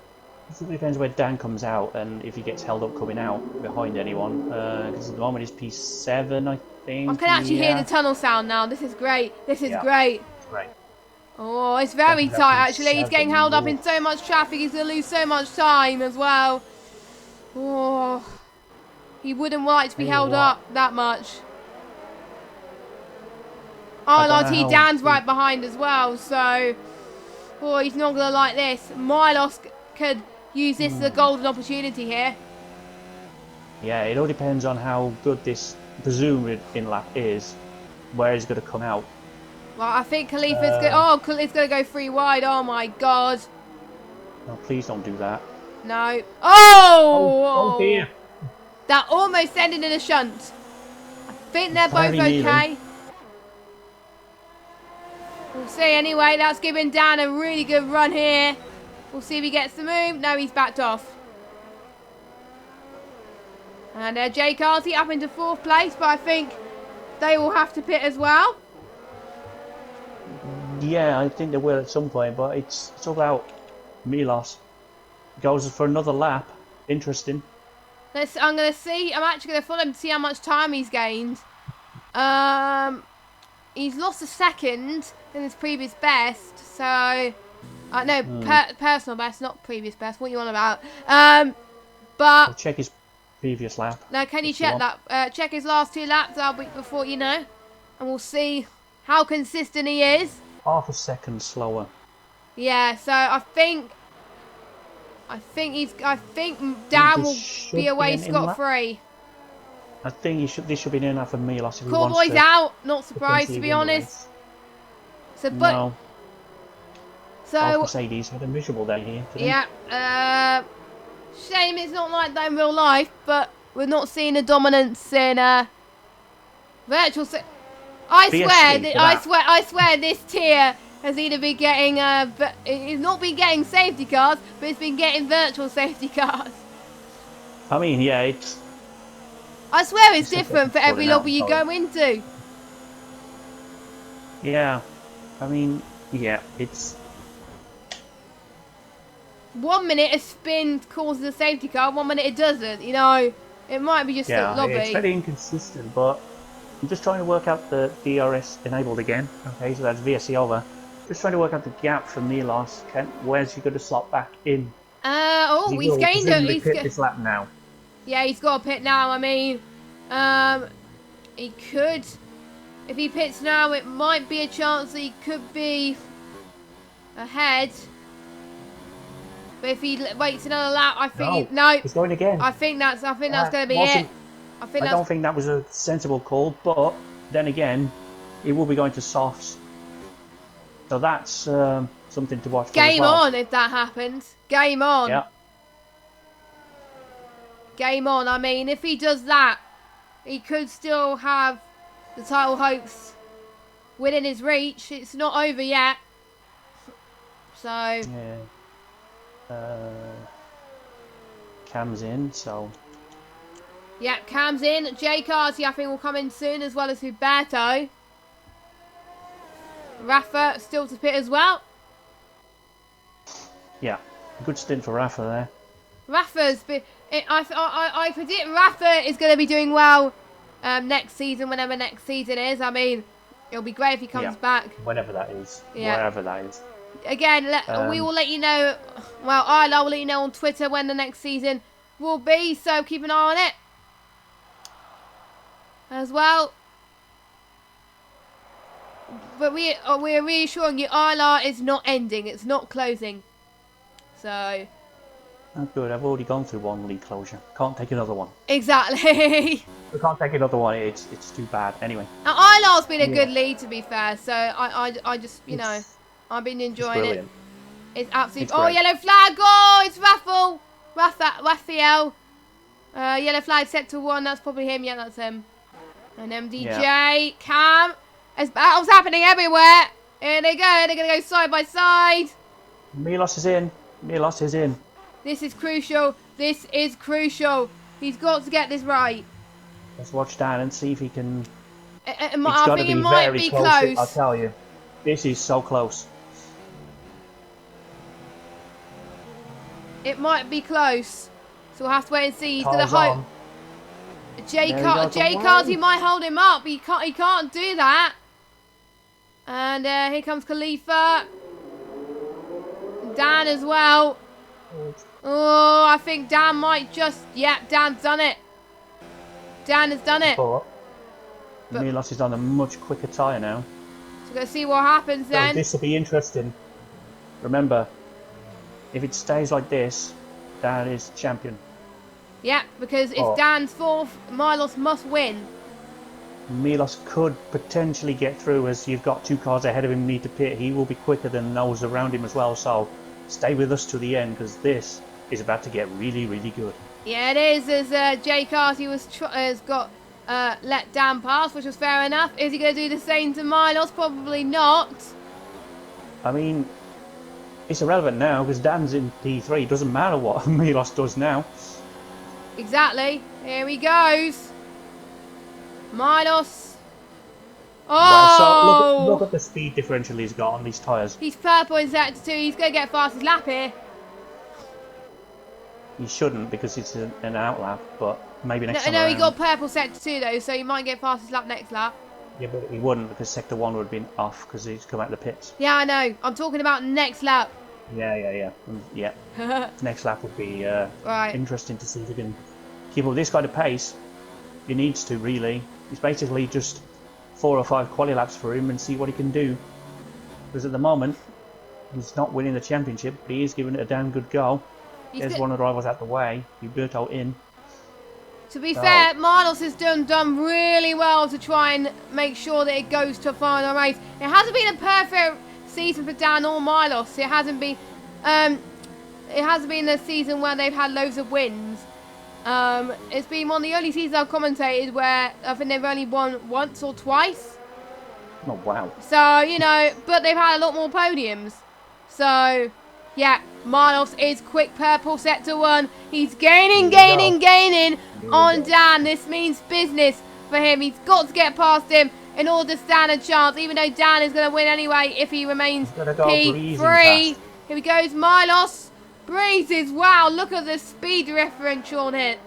It depends where Dan comes out and if he gets held up coming out behind anyone. Because at the moment it's P7, I think. I can actually hear the tunnel sound now. This is great. This is great. Right. Oh, it's very Definitely tight actually. He's getting held up in Oof. so much traffic. He's going to lose so much time as well. Oh, he wouldn't like to be Tell you held what. up that much. I don't know ILRT how Dan's he- right behind as well, so oh, he's not going to like this. Milos could use this as a golden opportunity here. Yeah, it all depends on how good this presumed in-lap is, where he's going to come out. Well, I think Khalifa's it's going to go 3 wide. Oh my god. No, please don't do that. No. Oh! Oh dear. That almost ended in a shunt. I think they're both Very nearly. okay. We'll see anyway. That's giving Dan a really good run here. We'll see if he gets the move. No, he's backed off. And Jay Carty up into 4th place, but I think they will have to pit as well. Yeah, I think they will at some point, but it's all about Milos. Goes for another lap. Interesting. I'm going to see. I'm actually going to follow him to see how much time he's gained. He's lost a second in his previous best, so personal best, not previous best. What are you on about? I'll But check his previous lap. now, can you if you check want. that? Check his last 2 laps. Before you know, and we'll see how consistent he is. Half a second slower. Yeah. So I think Dan will should be be away an in-lap. scot-free. I think this should be near enough for Milos if he wants Cowboy's to out. Not surprised to potentially be win the honest. race. So, but No, so Mercedes had a miserable day here today. yeah. Shame it's not like that in real life, but we're not seeing the dominance in virtual. I BSC swear, for that. I swear, this tier has either been getting it's not been getting safety cars, but it's been getting virtual safety cars. I mean, yeah, it's I swear it's It's different for like every falling out, lobby you sorry. go into. yeah. I mean, yeah, it's 1 minute a spin causes a safety car, 1 minute it doesn't. You know, it might be just a yeah, lobby. it's very inconsistent. But I'm just trying to work out the DRS enabled again. Okay, so that's VSC over. Just trying to work out the gap for Milos. Where's he going to slot back in? He's will gained presumably it. pit this lap now. Yeah, he's got a pit now. I mean, he could, if he pits now, it might be a chance that he could be ahead. But if he waits another lap, I think no. He's going again. I think that's going to be wasn't- it. I I think don't that's think that was a sensible call, but then again, he will be going to softs. So that's something to watch for. Game as well. on if that happens. Game on. Yeah. Game on. I mean, if he does that, he could still have the title hopes within his reach. It's not over yet. So. Yeah. Cam's in, so. Yeah, Cam's in. Jay Carty, I think, will come in soon, as well as Huberto. Rafa still to pit as well. Yeah, good stint for Rafa there. Rafa's been. I predict Rafa is going to be doing well next season, whenever next season is. I mean, it'll be great if he comes back. Whenever that is. Yeah. Wherever that is. Again, we will let you know. Well, ILR will let you know on Twitter when the next season will be, so keep an eye on it as well. But we're reassuring you, ILR is not ending. It's not closing. So. Oh, good. I've already gone through one league closure. Can't take another one. Exactly. We can't take another one. It's too bad. Anyway. Now, ILR's been a good lead, to be fair. So I just I've been enjoying it. It's absolutely. Oh, yellow flag! Oh, it's Raphael. Yellow flag set to 1. That's probably him. Yeah, that's him. And MDJ, Cam. There's battles happening everywhere. Here they go. They're gonna go side by side. Milos is in. Milos is in. This is crucial. This is crucial. He's got to get this right. Let's watch Dan and see if he can. I think it might be close. I'll tell you. This is so close. It might be close. So we'll have to wait and see. He's going to hope. Jay Carty might hold him up. He can't do that. And here comes Khalifa. Dan as well. Oh, I think Dan might just. Yeah, Dan's done it. Dan has done it. But Milos is on a much quicker tyre now. So we're going to see what happens then. So this will be interesting. Remember, if it stays like this, Dan is champion. Yeah, because it's Dan's 4th. Milos must win. Milos could potentially get through, as you've got 2 cars ahead of him need to pit. He will be quicker than those around him as well. So stay with us to the end, because this is about to get really, really good. Yeah, it is. As Jay Carty has got let Dan pass, which was fair enough. Is he going to do the same to Milos? Probably not. I mean, it's irrelevant now because Dan's in P3. It doesn't matter what Milos does now. Exactly. Here he goes. Milos. Oh! Well, so look at the speed differential he's got on these tyres. He's purple in sector 2. He's going to get fastest lap here. He shouldn't because it's an out lap, but maybe next time No, around. he got purple sector 2 though, so he might get fastest lap next lap. Yeah, but he wouldn't because sector 1 would have been off because he's come out of the pits. Yeah, I know. I'm talking about next lap. Yeah. Next lap would be right. Interesting to see if he can keep up this kind of pace. He needs to, really. It's basically just 4 or 5 quali laps for him and see what he can do. Because at the moment, he's not winning the championship, but he is giving it a damn good go. There's one of the rivals out the way. Huberto in. To be fair, Milos has done really well to try and make sure that it goes to a final race. It hasn't been a perfect season for Dan or Milos. It hasn't been a season where they've had loads of wins. It's been one of the only seasons I've commentated where I think they've only won once or twice. Oh wow. So, but they've had a lot more podiums. So, yeah, Milos is quick purple sector 1. He's gaining on Dan. This means business for him. He's got to get past him in order to stand a chance, even though Dan is going to win anyway if he remains P3. Here he goes, Milos. Breezes, wow, look at the speed differential on it.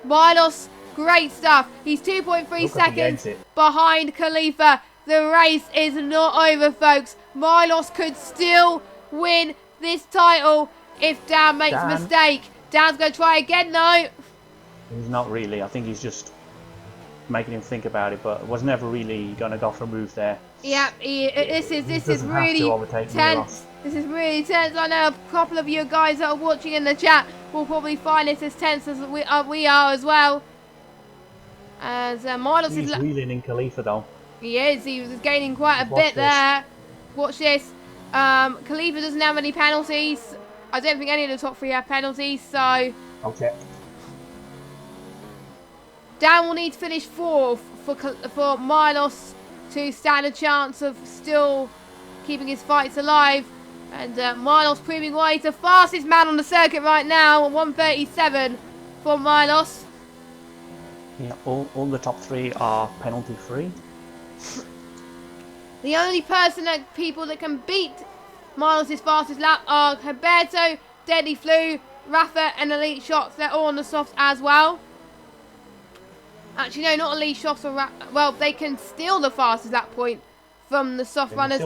Milos, great stuff. He's 2.3 seconds behind Khalifa. The race is not over, folks. Milos could still win this title if Dan makes a mistake. Dan's going to try again, though. He's not really. I think he's just making him think about it, but was never really going to go for a move there. Yeah, this is really tense. This is really tense. I know a couple of you guys that are watching in the chat will probably find this as tense as we are as well. As Milos is wheeling in Khalifa though. He is. He was gaining quite a bit there. Watch this. Khalifa doesn't have any penalties. I don't think any of the top 3 have penalties, so... Okay. Dan will need to finish 4th for Milos to stand a chance of still keeping his fights alive. And Milos proving why he's the fastest man on the circuit right now. 1:37 for Milos. Yeah, all the top 3 are penalty free. The only people that can beat Milos' fastest lap are Herberto, Deadly Flu, Rafa and Elite Shots. They're all on the softs as well. Actually, no, not Elite Shots or well, they can steal the fastest lap point from the soft runners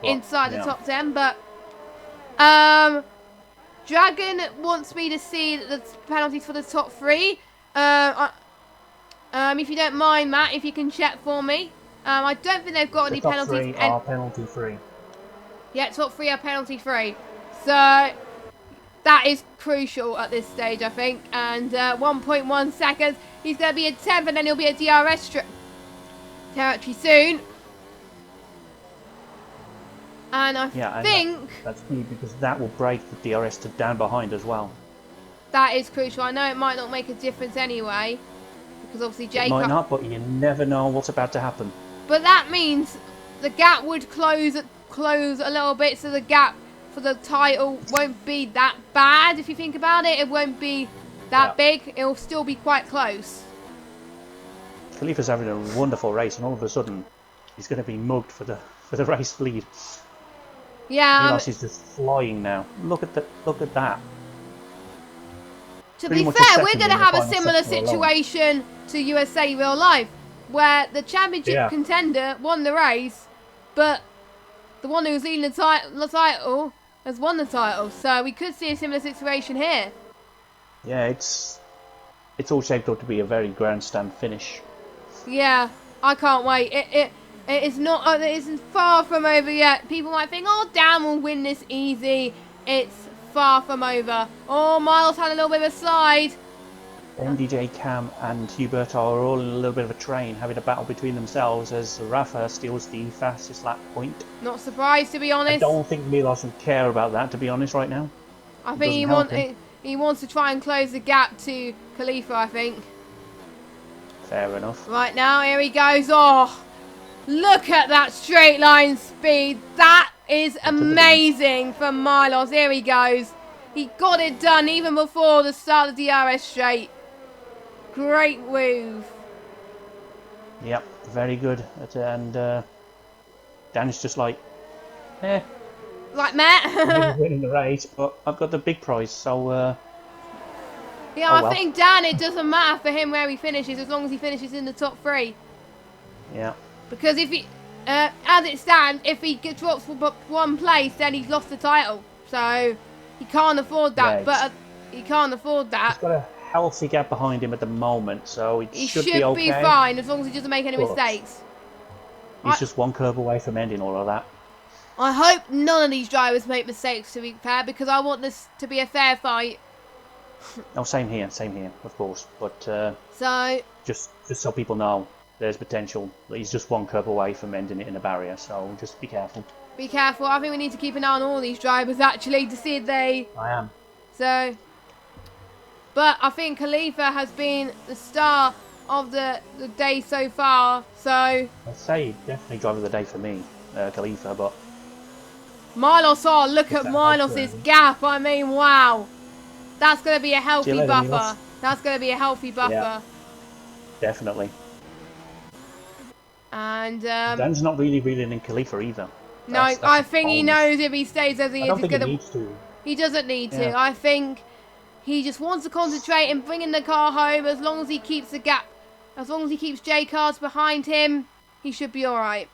inside the top 10. But Dragon wants me to see the penalties for the top 3. If you don't mind, Matt, if you can check for me. I don't think they've got any penalties. Top 3 are penalty free. Yeah, top 3 are penalty free. So that is crucial at this stage, I think. And 1.1 seconds. He's going to be a 10th, and then he'll be a DRS territory soon. And I think that's key because that will break the DRS to down behind as well. That is crucial. I know it might not make a difference anyway, because obviously Jake might not, but you never know what's about to happen. But that means the gap would close a little bit, so the gap for the title won't be that bad. If you think about it, it won't be that big. It'll still be quite close. Khalifa's having a wonderful race, and all of a sudden, he's going to be mugged for the race lead. Yeah, he's just flying now. Look at that. To be fair, we're going to have a similar situation to USA real life, where the championship contender won the race, but the one who's leading the title has won the title. So we could see a similar situation here. Yeah, it's all shaped up to be a very grandstand finish. Yeah, I can't wait. It is not. It isn't far from over yet. People might think, "Oh, Dan will win this easy." It's far from over. Oh, Miles had a little bit of a slide. DJ Cam and Huberto are all in a little bit of a train, having a battle between themselves as Rafa steals the fastest lap point. Not surprised, to be honest. I don't think Milos would care about that, to be honest, right now. I think he wants to try and close the gap to Khalifa, I think. Fair enough. Right now, here he goes. Oh, look at that straight line speed. That is amazing from Milos. Here he goes. He got it done even before the start of the DRS straight. Great move. Yep, very good. And Dan's just like, like Matt. winning the race, but I've got the big prize, so yeah, I think Dan, it doesn't matter for him where he finishes as long as he finishes in the top 3. Yeah. Because if he, as it stands, if he drops one place, then he's lost the title. So he can't afford that. But he can't afford that. He's got a healthy gap behind him at the moment, so he should be okay. Be fine as long as he doesn't make any mistakes. He's just one curb away from ending all of that. I hope none of these drivers make mistakes, to be fair, because I want this to be a fair fight. Oh, same here, of course. But so just so people know, there's potential. He's just one curb away from ending it in a barrier, so just be careful. Be careful. I think we need to keep an eye on all these drivers, actually, to see if they... I am. So... But I think Khalifa has been the star of the day so far, so... I'd say definitely driver of the day for me, Khalifa, but... Milos, oh, look at Milos' gap. I mean, wow. That's going to be a healthy buffer. Milos. That's going to be a healthy buffer. Yeah, definitely. And Dan's not really reeling in Khalifa either. No, I think he knows if he stays as he is, I don't think he needs to. He doesn't need to. I think he just wants to concentrate and bringing the car home. As long as he keeps the gap, as long as he keeps J cars behind him, he should be all right.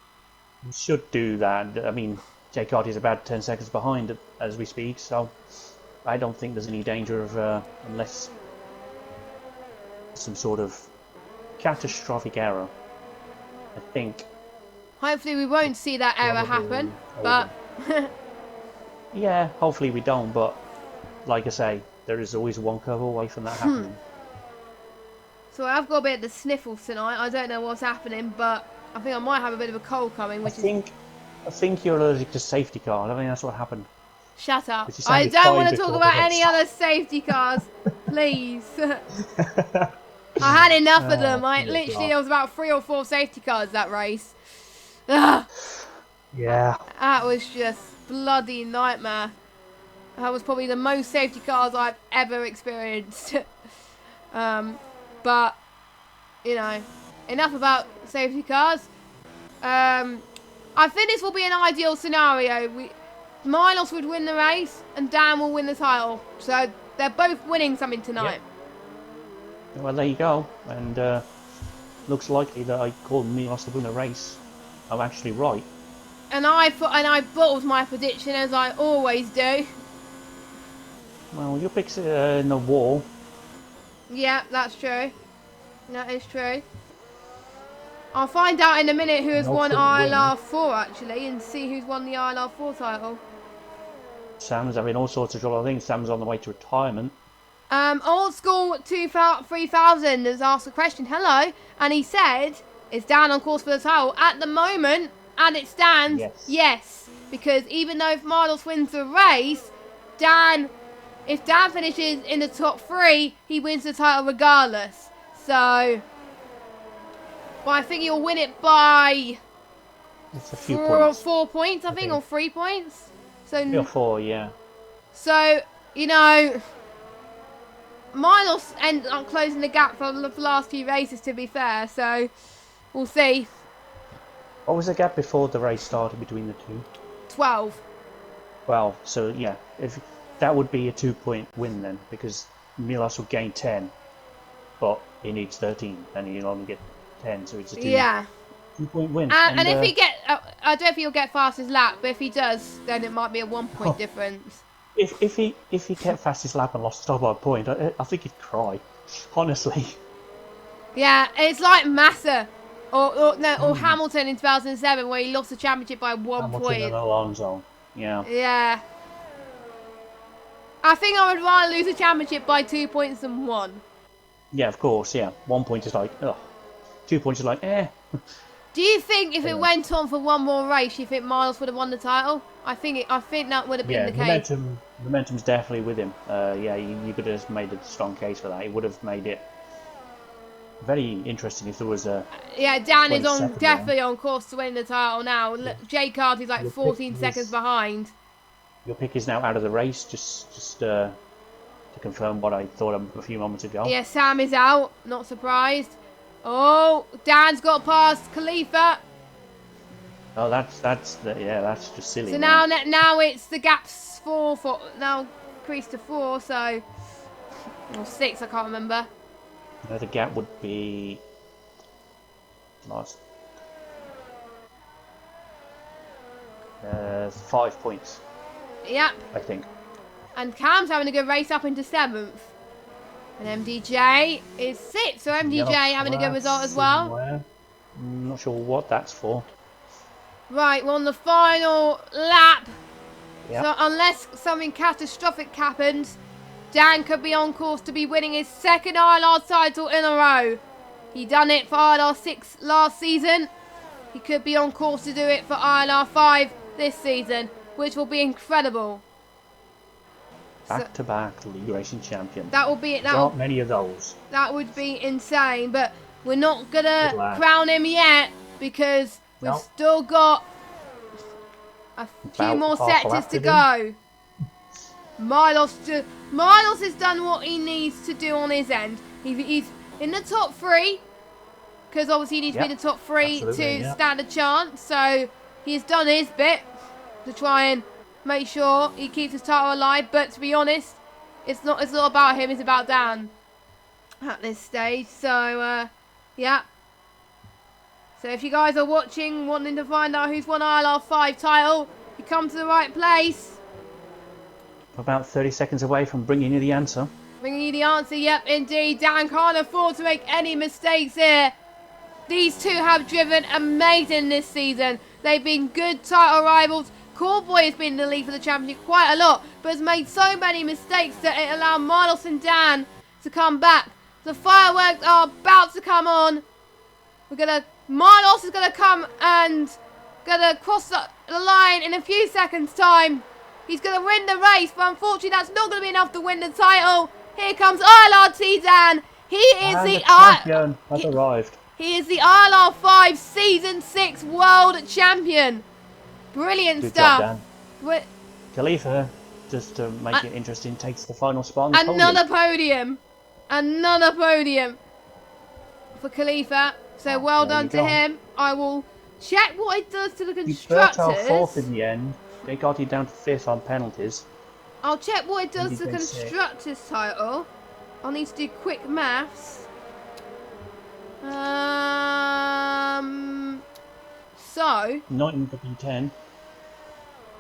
He should do that. I mean, J Card is about 10 seconds behind as we speak, so I don't think there's any danger of unless some sort of catastrophic error. I think. Hopefully we won't see that error happen, but... yeah, hopefully we don't, but like I say, there is always one curve away from that happening. So I've got a bit of the sniffles tonight. I don't know what's happening, but I think I might have a bit of a cold coming, which I think you're allergic to safety cars. I think that's what happened. Shut up. But you I sounded don't fine want to talk before the about race. any other safety cars, please. I had enough of them. There was about 3 or 4 safety cars that race. Ugh. Yeah. That was just bloody nightmare. That was probably the most safety cars I've ever experienced. But, you know, enough about safety cars. I think this will be an ideal scenario. Milos would win the race and Dan will win the title. So they're both winning something tonight. Yep. Well, there you go. And looks likely that I called Milos to win the race. I'm actually right. And I bottled my prediction as I always do. Well, your pick's in the wall. Yeah, that's true. That is true. I'll find out in a minute who has won ILR4 actually, and see who's won the ILR4 title. Sam's having all sorts of trouble. I think Sam's on the way to retirement. Old School 3000 has asked a question. Hello, and he said, "Is Dan on course for the title?" At the moment, and it stands, yes. Because even though if Milos wins the race, if Dan finishes in the top 3, he wins the title regardless. So, but I think he'll win it by It's a few points. 4 points, I think, or 3 points. So 3 or 4, yeah. So, you know, Milos ended up closing the gap for the last few races, to be fair. So, we'll see. What was the gap before the race started between the two? 12. Well, so yeah, if that would be a 2-point win then, because Milos will gain 10, but he needs 13, and he'll only get 10, so it's a 2-point win. And if he I don't know if he'll get fastest lap, but if he does, then it might be a 1-point difference. If he kept fastest lap and lost by a point, I think he'd cry, honestly. Yeah, it's like Massa or Hamilton in 2007, where he lost the championship by 1 point. Hamilton and Alonso, yeah. Yeah. I think I would rather lose a championship by 2 points than 1. Yeah, of course, yeah. 1 point is like, ugh. 2 points is like, eh. Do you think if it went on for one more race, you think Milos would have won the title? I think that would have been the case. Momentum's definitely with him. Yeah, you could have made a strong case for that. It would have made it very interesting if there was a. Yeah, Dan is definitely on course to win the title now. Jay Carty's like 14 seconds behind. Your pick is now out of the race, just to confirm what I thought a few moments ago. Yeah, Sam is out. Not surprised. Oh, Dan's got past Khalifa. Oh, that's just silly. So now it's the gap's 4 for now increased to 4, so or 6, I can't remember. The gap would be last 5 points. Yep. I think. And Cam's having a good race up into 7th. And MDJ is 6th, so MDJ having a good result as well. Somewhere. I'm not sure what that's for. Right, we're on the final lap. Yep. So unless something catastrophic happens, Dan could be on course to be winning his 2nd ILR title in a row. He done it for ILR6 last season. He could be on course to do it for ILR5 this season, which will be incredible. Back-to-back league racing champion. That will be it. Not many of those. That would be insane, but we're not gonna crown him yet because we've still got a few more sectors to go. Milos has done what he needs to do on his end. He's in the top 3 because obviously he needs to be in the top 3 to stand a chance. So he's done his bit to try and make sure he keeps his title alive. But to be honest, it's not about him. It's about Dan at this stage. So yeah. So if you guys are watching, wanting to find out who's won ILR5 title, you come to the right place. About 30 seconds away from bringing you the answer. Bringing you the answer, yep, indeed. Dan can't afford to make any mistakes here. These two have driven amazing this season. They've been good title rivals. Callboy has been in the lead for the championship quite a lot, but has made so many mistakes that it allowed Milos and Dan to come back. The fireworks are about to come on. Milos is gonna come and gonna cross the line in a few seconds' time. He's gonna win the race, but unfortunately that's not gonna be enough to win the title. Here comes ILRT Dan. He is And the champion has arrived. He is the ILR5 Season 6 World Champion. Brilliant Good stuff. job, Dan. Khalifa, just to make it interesting, takes the final spot on the Another podium. Another podium for Khalifa. So well done to him. I will check what it does to the constructors. He burnt out 4th in the end. They got you down to 5th on penalties. I'll check what it does to the constructors title. I'll need to do quick maths. So 9 to 10.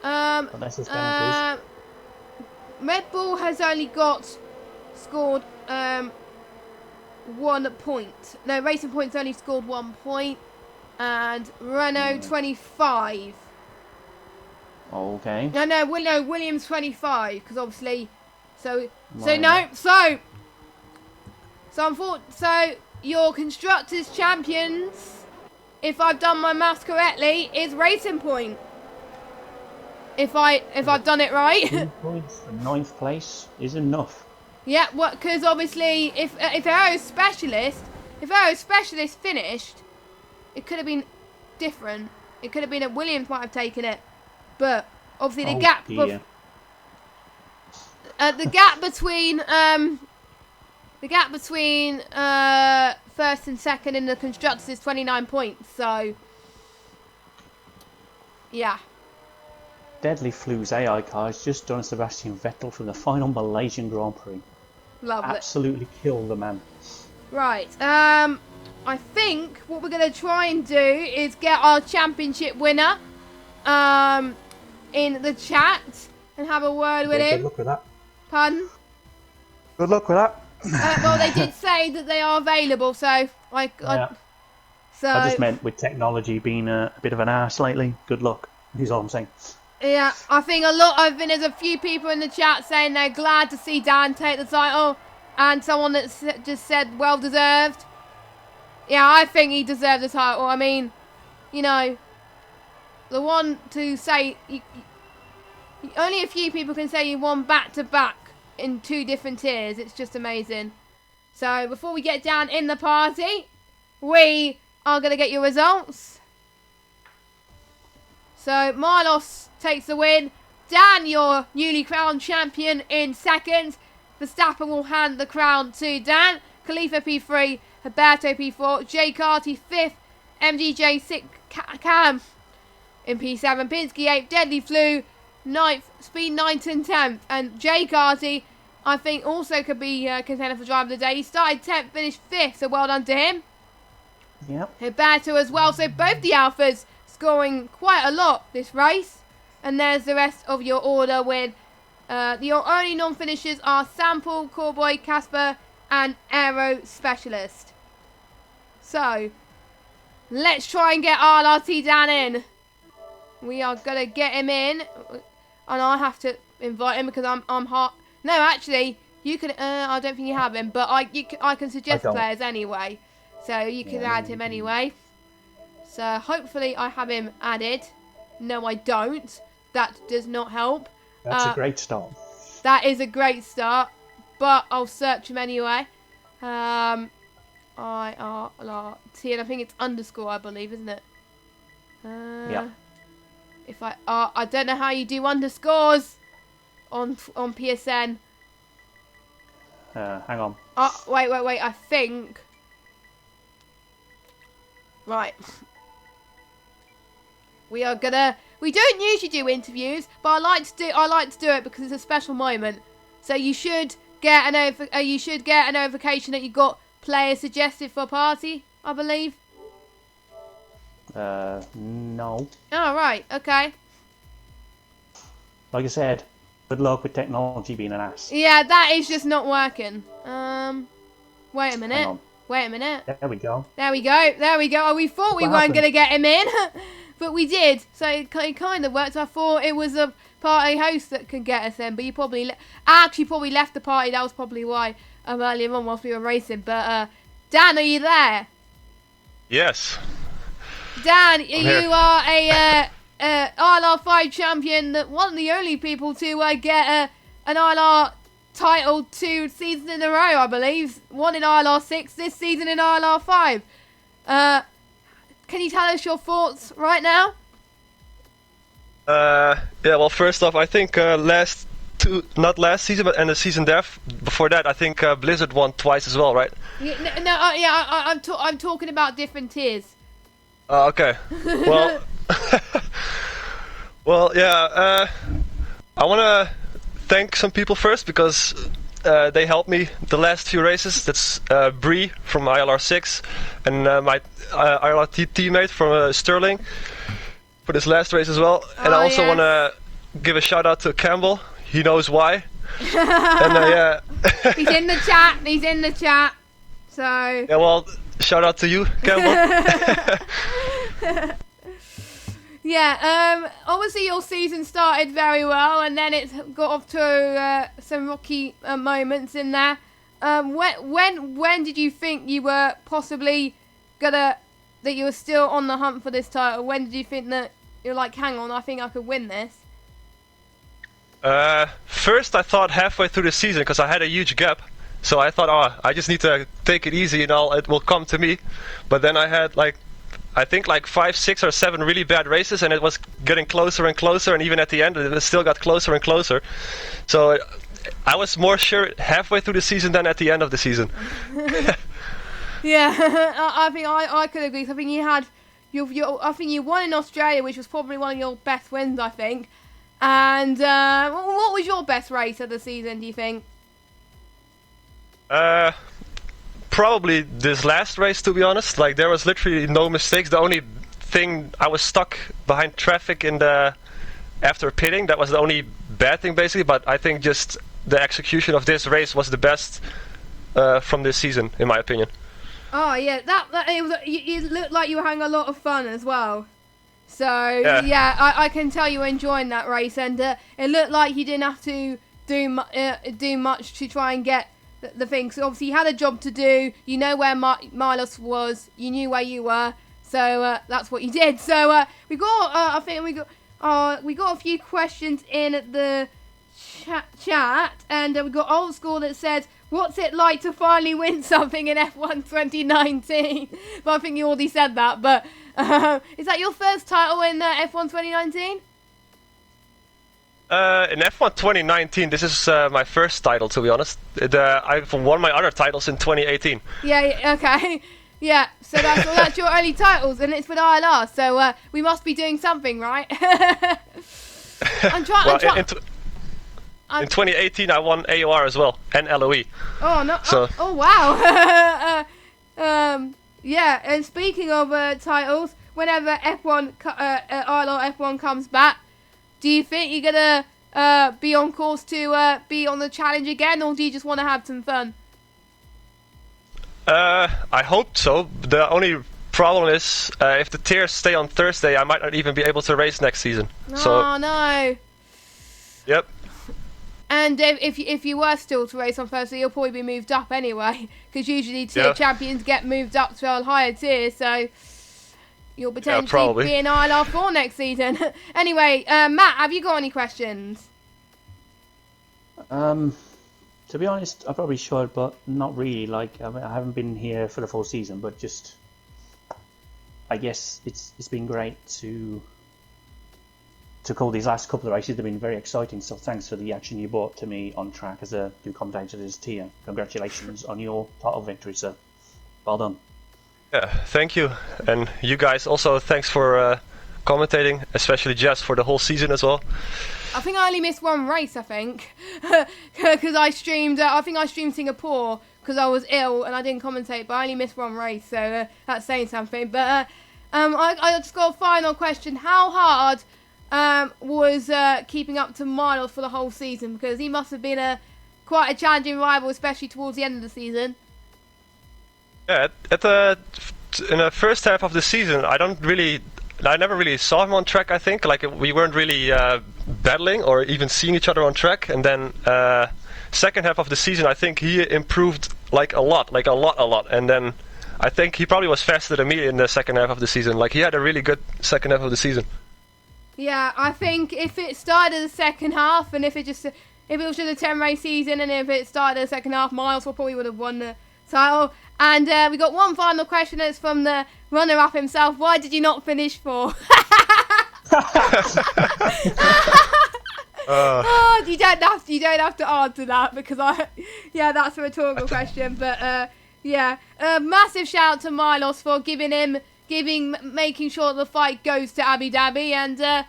Unless it's penalties. Red Bull has only scored 1 point. No, Racing Point's only scored 1 point, and Renault 25. Okay. No, Williams 25, because obviously, so your constructors champions, if I've done my maths correctly, is Racing Point. If I've done it right. 2 points for 9th place is enough. Yeah, because obviously, if Aero Specialist finished, it could have been different. It could have been that Williams might have taken it, but obviously the gap between first and second in the constructors is 29 points. So yeah. Deadly Flu's AI car has just done Sebastian Vettel from the final Malaysian Grand Prix. Lovely. Absolutely killed the man. Right. I think what we're going to try and do is get our championship winner in the chat and have a word with him. Good luck with that. Pardon? Good luck with that. Well, they did say that they are available, so I just meant with technology being a bit of an arse lately. Good luck. Is all I'm saying. Yeah, I think there's a few people in the chat saying they're glad to see Dan take the title, and someone that just said well deserved. Yeah, I think he deserved the title. I mean, the one to say only a few people can say you won back to back in 2 different tiers. It's just amazing. So before we get down in the party, we are going to get your results. So Marlos takes the win. Dan, your newly crowned champion, in 2nd. Verstappen will hand the crown to Dan. Khalifa P3, Roberto P4, Jay Carty 5th, MGJ 6th, Cam in P7, Pinsky 8th, Deadly Flu 9th, Speed 9th and 10th. And Jay Carty, I think, also could be contender for driver of the day. He started 10th, finished 5th, so well done to him. Yep. Roberto as well. So both the Alphas scoring quite a lot this race. And there's the rest of your order with your only non-finishers are Sample, Cowboy, Casper and Aero Specialist. So let's try and get RLRT Dan in. We are going to get him in. And I have to invite him because I'm hot. No, actually, you can. I don't think you have him, but I can suggest players anyway. So you can add him anyway. So hopefully I have him added. No, I don't. That does not help. That's a great start. That is a great start, but I'll search him anyway. ILRT, and I think it's underscore, I believe, isn't it? Yeah. If I don't know how you do underscores on PSN. Hang on. Wait. I think. Right. We don't usually do interviews, but I like to do it because it's a special moment. So you should get a notification that you got players suggested for a party, I believe. No. Oh, right. Okay. Like I said, good luck with technology being an ass. Yeah, that is just not working. Wait a minute. Hang on. Wait a minute. There we go. There we go. Oh, we thought we weren't going to get him in, but we did. So it kind of worked. I thought it was a party host that could get us in, but you probably probably left the party. That was probably why earlier on whilst we were racing. But Dan, are you there? Yes. Dan, here. you are a ILR5 champion, one of the only people to get an ILR title 2 seasons in a row, I believe. One in ILR6, this season in ILR5. Can you tell us your thoughts right now? Yeah, well, first off, I think not last season, but and the season before that, I think Blizzard won twice as well, right? I'm talking about different tiers. Okay. Well, well, yeah. I want to thank some people first because they helped me the last few races. That's Prix from ILR6 and my ILRT teammate from Sterling for this last race as well. And I also want to give a shout out to Campbell. He knows why. And yeah. He's in the chat. He's in the chat. So. Yeah, well, shout out to you, Campbell. Yeah. Obviously, your season started very well, and then it got off to some rocky moments in there. When did you think you were possibly that you were still on the hunt for this title? When did you think that you're like, hang on, I think I could win this? First I thought halfway through the season, because I had a huge gap, so I thought, I just need to take it easy and it will come to me. But then I had I think 5, 6 or 7 really bad races, and it was getting closer and closer, and even at the end it still got closer and closer. So I was more sure halfway through the season than at the end of the season. Yeah, I think I could agree. I think I think you won in Australia, which was probably one of your best wins, I think. And what was your best race of the season, do you think? Probably this last race, to be honest. There was literally no mistakes. The only thing, I was stuck behind traffic after pitting. That was the only bad thing, basically. But I think just the execution of this race was the best from this season, in my opinion. Oh yeah, it looked like you were having a lot of fun as well. So yeah, I can tell you were enjoying that race, and it looked like you didn't have to do much to try and get the thing. So obviously you had a job to do. You know where Milos was. You knew where you were. So that's what you did. So we got I think we got a few questions in the chat, and we got Old School that said, "What's it like to finally win something in F1 2019?" But I think you already said that. But is that your first title in F1 2019? In F1 2019, this is my first title, to be honest. I've won my other titles in 2018. Yeah, okay. Yeah, so that's your only titles, and it's with ILR, so we must be doing something, right? In 2018, I won AOR as well, and LOE. Oh, no. So. Oh, wow. Yeah, and speaking of titles, whenever ILR F1 comes back, do you think you're going to be on course to be on the challenge again, or do you just want to have some fun? I hope so. The only problem is, if the tiers stay on Thursday, I might not even be able to race next season. Oh, no. Yep. And if you were still to race on Thursday, you'll probably be moved up anyway, because usually tier champions get moved up to a higher tier, so you'll potentially be in ILR4 next season. Anyway, Matt, have you got any questions? To be honest, I probably should, but not really. I haven't been here for the full season, but just, I guess it's been great to call these last couple of races. They've been very exciting. So thanks for the action you brought to me on track as a new commentator this tier. Congratulations on your title victory, sir. Well done. Yeah, thank you, and you guys also. Thanks for commentating, especially Jess for the whole season as well. I think I only missed one race, I think, because I streamed. I think I streamed Singapore because I was ill and I didn't commentate, but I only missed one race, so that's saying something. But I just got a final question: how hard was keeping up to Miles for the whole season? Because he must have been quite a challenging rival, especially towards the end of the season. Yeah, in the first half of the season, I never really saw him on track. I think we weren't really battling or even seeing each other on track. And then second half of the season, I think he improved a lot. And then I think he probably was faster than me in the second half of the season. Like, he had a really good second half of the season. Yeah, I think if it started the second half, and if it was just a 10-race season, and if it started the second half, Miles probably would have won the title. And we got one final question. It's from the runner-up himself. Why did you not finish fourth? You don't have to answer that, because that's a rhetorical question. But massive shout out to Milos for making sure the fight goes to Abu Dhabi, and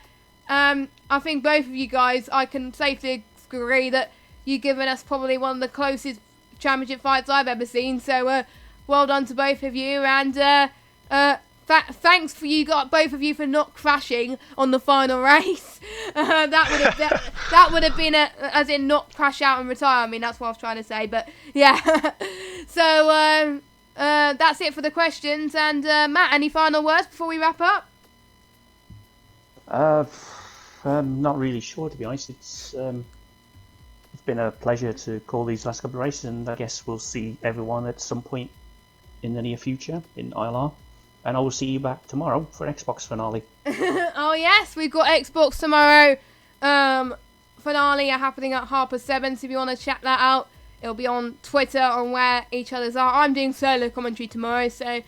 I think both of you guys, I can safely agree that you've given us probably one of the closest championship fights I've ever seen. So well done to both of you, and thanks for both of you for not crashing on the final race. That would have been as in not crash out and retire. I mean, that's what I was trying to say, but yeah. So that's it for the questions. And Matt, any final words before we wrap up? I'm not really sure, to be honest. It's been a pleasure to call these last couple of races, and I guess we'll see everyone at some point in the near future in ILR. And I will see you back tomorrow for an Xbox finale. Oh yes, we've got Xbox tomorrow. Finale are happening at 7:30. So if you want to check that out, it'll be on Twitter on where each other's are. I'm doing solo commentary tomorrow, so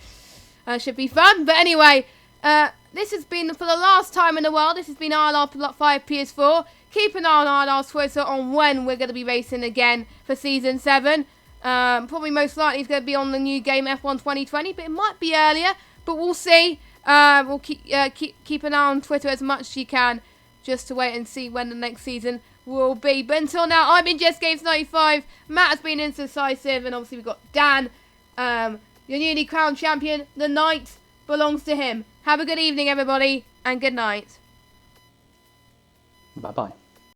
should be fun. But anyway, this has been, for the last time in the world, this has been ILR5 PS4. Keep an eye on ILR's Twitter on when we're going to be racing again for Season 7. Probably most likely it's going to be on the new game F1 2020, but it might be earlier. But we'll see. We'll keep an eye on Twitter as much as you can, just to wait and see when the next season will be. But until now, I've been Jess Games 95. Matt has been Indecisive, and obviously we've got Dan, your newly crowned champion. The night belongs to him. Have a good evening, everybody, and good night. Bye-bye.